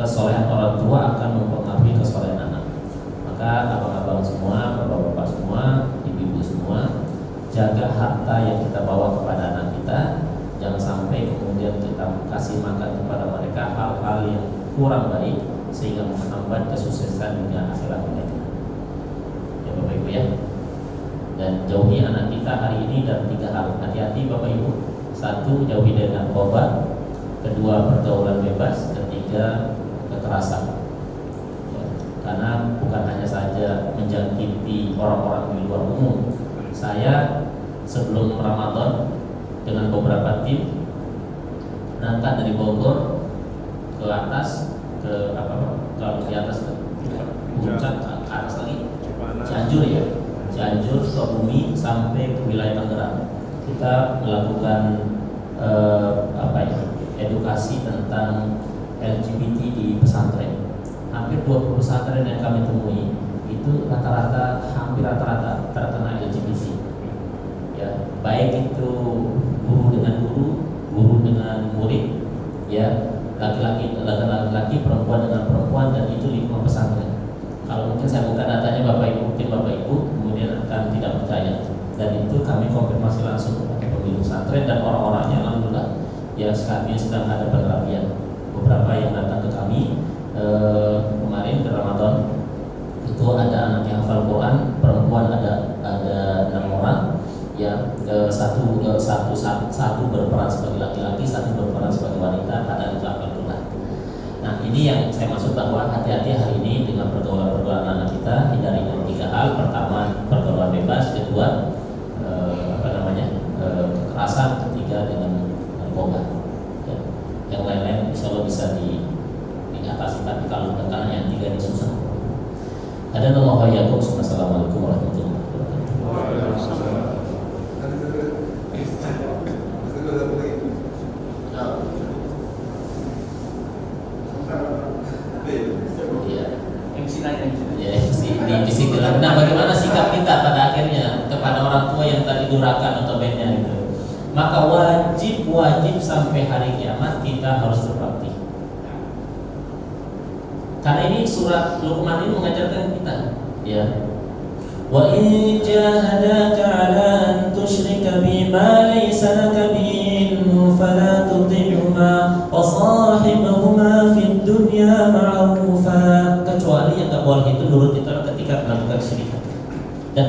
[SPEAKER 3] kesolehan orang tua akan mempengaruhi kesolehan anak. Maka abang-abang semua, bapak-bapak semua, ibu-ibu semua, jaga harta yang kita bawa kepada anak kita. Jangan sampai kemudian kita kasih makan kepada mereka hal-hal yang kurang baik sehingga menghambat kesuksesan dunia akhirat mereka. Ya Bapak Ibu ya. Dan jauhi anak kita hari ini dan 3 hal. Hati-hati Bapak Ibu. 1, jauhi dari narkoba. 2, pergaulan bebas. 3, kekerasan. Ya. Karena bukan hanya saja menjangkiti orang-orang di luar umum. Saya sebelum Ramadan dengan beberapa tim berangkat dari Bogor ke atas, ke di atas puncak, ke atas lagi Cianjur ya, Cianjur, Sukabumi sampai ke wilayah Tangerang. Kita melakukan edukasi tentang LGBT di pesantren. Hampir 20 pesantren yang kami temui itu hampir rata-rata terkena LGBT. Ya, baik itu guru dengan guru, guru dengan murid, ya, laki-laki, perempuan dengan perempuan, dan itu lingkungan pesantren. Kalau mungkin saya buka datanya Bapak Ibu, mungkin Bapak Ibu kemudian akan tidak percaya. Dan itu kami konfirmasi langsung kepada pemilik pesantren dan orang-orangnya, alhamdulillah ya saat ini sedang ada penerapian. Beberapa yang datang ke kami kemarin di Ramadan itu ada anak yang hafal Quran, perempuan ada 6 orang. Ya, satu berperan sebagai laki-laki, satu berperan sebagai wanita, ada hafal Quran. Nah, ini yang saya maksud bahwa hati-hati hari ini dengan pergaulan anak kita. Hindari 3 hal. Pertama, pergaulan bebas. Kedua, kekerasan. Ketiga, dengan narkoba. Ya. Yang lain-lain insya Allah bisa diatasi. Tapi kalau karena yang 3 ini susah. Hadanallahu wa iyyakum. Assalamualaikum warahmatullahi wabarakatuh. Nah, bagaimana sikap kita pada akhirnya kepada orang tua yang tadi durakan atau bednya itu? Maka wajib sampai hari kiamat kita harus berbakti. Karena ini surat Luqman ini mengajarkan kita, ya. Wa in jahadaka 'ala an tusyrika bima laysa laka bihi ilmun fala tuti'huma wa sahibhuma fid dunya ma'rufa. Kecuali yang tak boleh itu nurut itu ketika melakukan syirik dan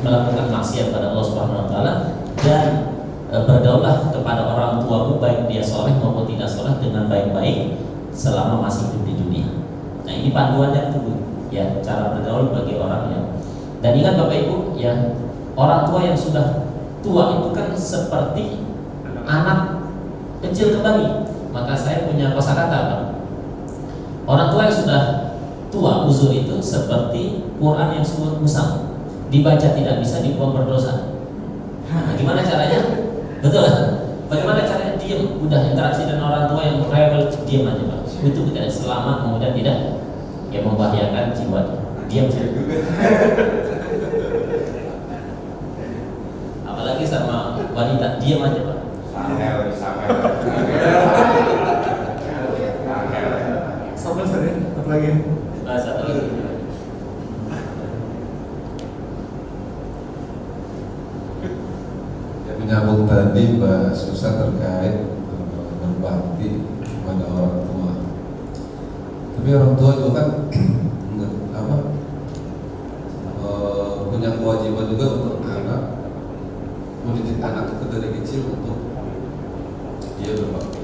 [SPEAKER 3] melakukan maksiat pada Allah Subhanahu wa taala, dan bergaullah kepada orang tuamu baik dia soleh maupun tidak soleh dengan baik-baik selama masih hidup di dunia. Nah, ini panduannya itu, ya, cara bergaul bagi orang yang. Dan ingat Bapak Ibu, ya, orang tua yang sudah tua itu kan seperti anak kecil kembali. Maka saya punya kosakata, Pak. Orang tua yang sudah tua uzur itu seperti Quran yang surut musang, dibaca tidak bisa, dibuang berdosa. Nah, gimana caranya? Betul kan? Bagaimana caranya? Diam, udah interaksi dengan orang tua yang rewel, diam aja Pak. Itu tidak selama kemudian tidak yang membahayakan jiwa. Diam saja. Apalagi sama wanita, diam aja Pak.
[SPEAKER 1] Sampai sering, apa lagi?
[SPEAKER 3] Satu lagi.
[SPEAKER 4] Menyambung tadi Mbak Susan terkait berbakti kepada orang tua. Tapi orang tua juga kan punya kewajiban juga untuk anak, mendidik anak itu dari kecil untuk dia berbakti.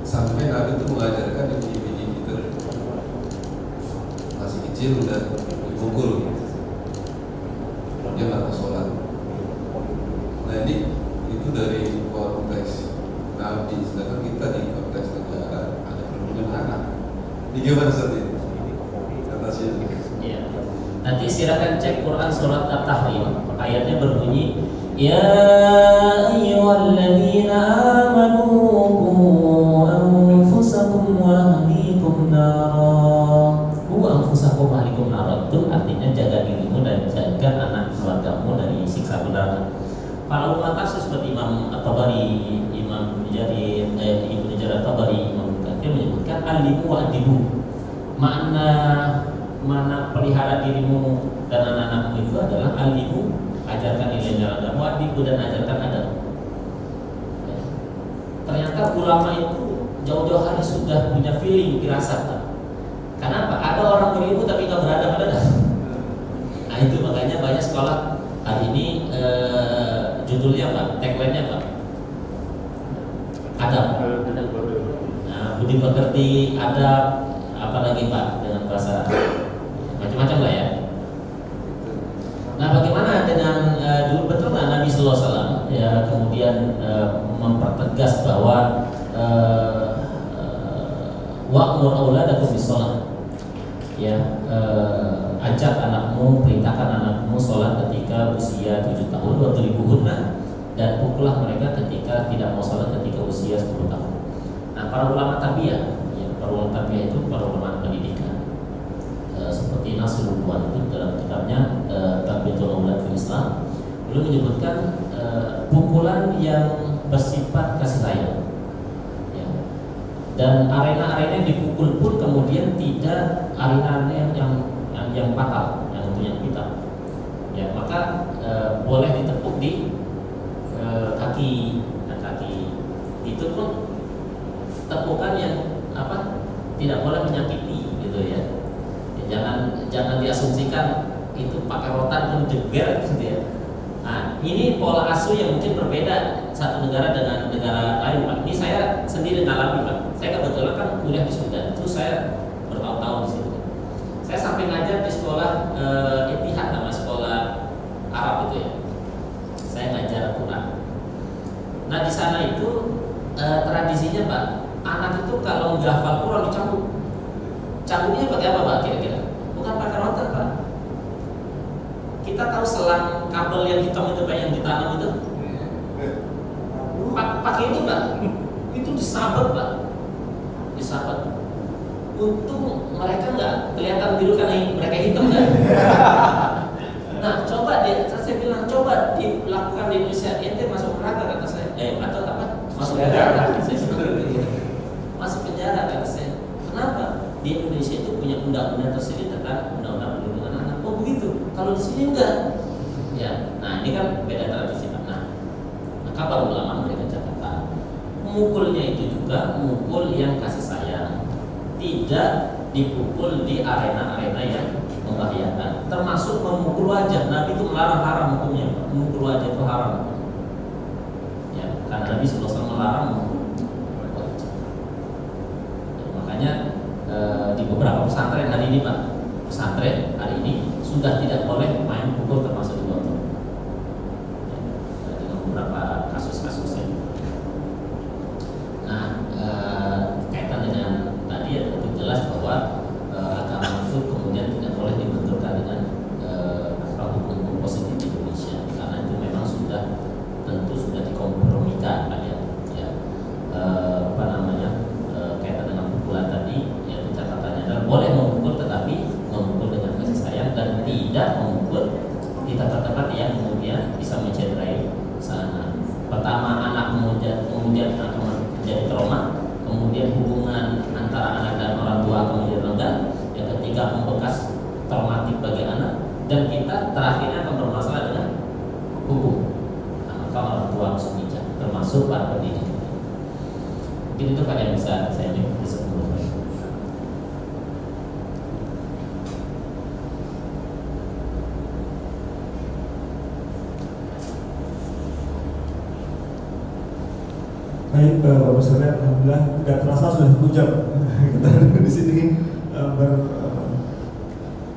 [SPEAKER 4] Sampai Nabi itu mengajarkan ibu-ibu kita masih kecil udah dipukul, dia nggak mau sholat. Nah ini itu dari konteks Nabi, sedangkan kita di konteks negara ada perlindungan anak. Ini gimana seperti atasnya?
[SPEAKER 3] Ya. Nanti silakan cek Quran surat At-Tahrim, ayatnya berbunyi, Ya ayyuhalladzina amanu qu anfusakum wa ahlikum nara. Qu anfusakum wa ahlikum nara itu artinya jaga dirimu dan jaga anak keluargamu dari siksa neraka. Para ulama tafsir seperti Imam At-Tabari, Imam Jarir, Ibnu Jarir At-Tabari, Imam Katsir menyebutkan alimu wa adibu. Mana pelihara dirimu dan anak-anakmu itu adalah alimu, ajarkan nilai-nilai agama, adibu dan ajarkan adab. Ya. Ternyata ulama itu jauh-jauh hari sudah punya feeling, firasat. Kenapa? Ada orang berilmu tapi nggak beradab, ada. Nah itu makanya banyak sekolah hari ini judulnya apa? Tagline-nya apa? Adab. Nah, budi pekerti, adab, apa lagi Pak dengan bahasa macam-macam lah ya. Nah, bagaimana dengan dulu betul nggak Nabi Sallallahu Alaihi Wasallam ya kemudian mempertegas bahwa wa'mur auladakum bis-shalah, ya, ajak anakmu, perintahkan anakmu sholat ketika usia 7 tahun, wadribuhunna, dan pukullah mereka ketika tidak mau sholat ketika usia 10 tahun. Nah, para ulama tarbiyah, ya, para ulama tarbiyah itu para ulama pendidikan, seperti Nasrul Buan itu dalam kitabnya Tarbiyatul Aulad fil Islam, beliau menyebutkan pukulan yang bersifat kasih sayang. Dan arena-arena yang dipukul pun kemudian tidak arena-arena yang fatal, yang untuk yang hitam. Ya, maka boleh ditepuk di kaki, itu pun tepukan yang tidak boleh menyakiti, gitu ya. Jangan diasumsikan itu pakai rotan pun jeger, gitu ya. Nah, ini pola asuh yang mungkin berbeda satu negara dengan negara lain, Pak. Ini saya sendiri ngalami, Pak. Saya kebetulan kan kuliah di Sudan, terus saya bertahun-tahun di situ. Saya sampai ngajar di sekolah Ittihad, nama sekolah Arab itu ya. Saya ngajar Quran. Nah di sana itu tradisinya Pak, anak itu kalau nggak hafal Quran dicambuk. Cambuknya pakai apa Pak kira-kira? Bukan pakai rotan Pak. kita tahu selang kabel yang hitam itu kayak yang ditanam itu, pakai itu Pak, itu disabat Pak, disabat. Untung mereka nggak kelihatan biru karena mereka hitam kan. Nah coba saya bilang coba dilakukan di Indonesia, ente masuk neraka kata saya, atau apa? Masuk penjara, masuk penjara kata saya. Kenapa? Di Indonesia itu punya undang-undang tersendiri tentang undang-undang perlindungan anak. Oh begitu. Kalau di sini enggak. Ya. Nah ini kan beda tradisi. Nah, maka para ulama memberikan catatan. Mukulnya itu juga mukul yang kasih sayang, tidak dipukul di arena-arena yang membahayakan. Termasuk memukul wajah. Nabi itu melarang, haram hukumnya. Memukul wajah itu haram. Ya, karena Nabi SAW melarang memukul wajah. Ya, makanya di beberapa pesantren hari ini Pak, pesantren hari ini sudah tidak boleh main pukul termasuk di botol. Ya, dengan beberapa kasus-kasusnya. Nah, kaitan dengan tadi ya tentu jelas bahwa agama itu kemudian tidak boleh dibenturkan dengan hukum positif di Indonesia, karena itu memang tentu sudah dikompromikan Pak ya. Kaitan dengan pukulan tadi, yaitu catatannya adalah boleh memukul tetapi memukul dengan kasih sayang dan tidak memukul di tempat-tempat yang kemudian bisa mencederai sana. Pertama anak kemudian akan menjadi trauma, kemudian hubungan antara anak dan orang tua akan menjadi renggang, yang ketiga membekas traumatik bagi anak, dan kita terakhirnya akan bermasalah dengan hukum. Nah, maka orang tua harus bijak, termasuk para pendidik. Mungkin itu Pak yang bisa saya sebutkan.
[SPEAKER 1] Baik, Bapak Sekalian, alhamdulillah tidak terasa sudah 1 jam kita di sini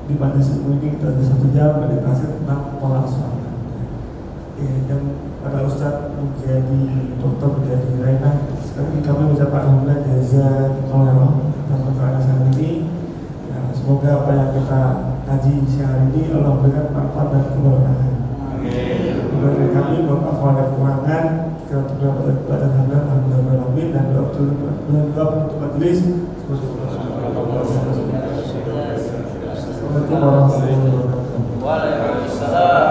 [SPEAKER 1] di majelis ini kita ada 1 jam meditasi tentang pola asuhan. Dan para Ustadz menjadi dokter, menjadi Raina, sekali kami mengucapkan alhamdulillah jazakallahu khairan atas hari ini. Ya, semoga apa yang kita kaji siang ini Allah berikan manfaat dan keberkahan. Amin. Kami maaf ada kekurangan. Kita berdoa pada alhamdulillah dan doa untuk majelis. Assalamualaikum warahmatullahi wabarakatuh.
[SPEAKER 2] Waalaikumsalam.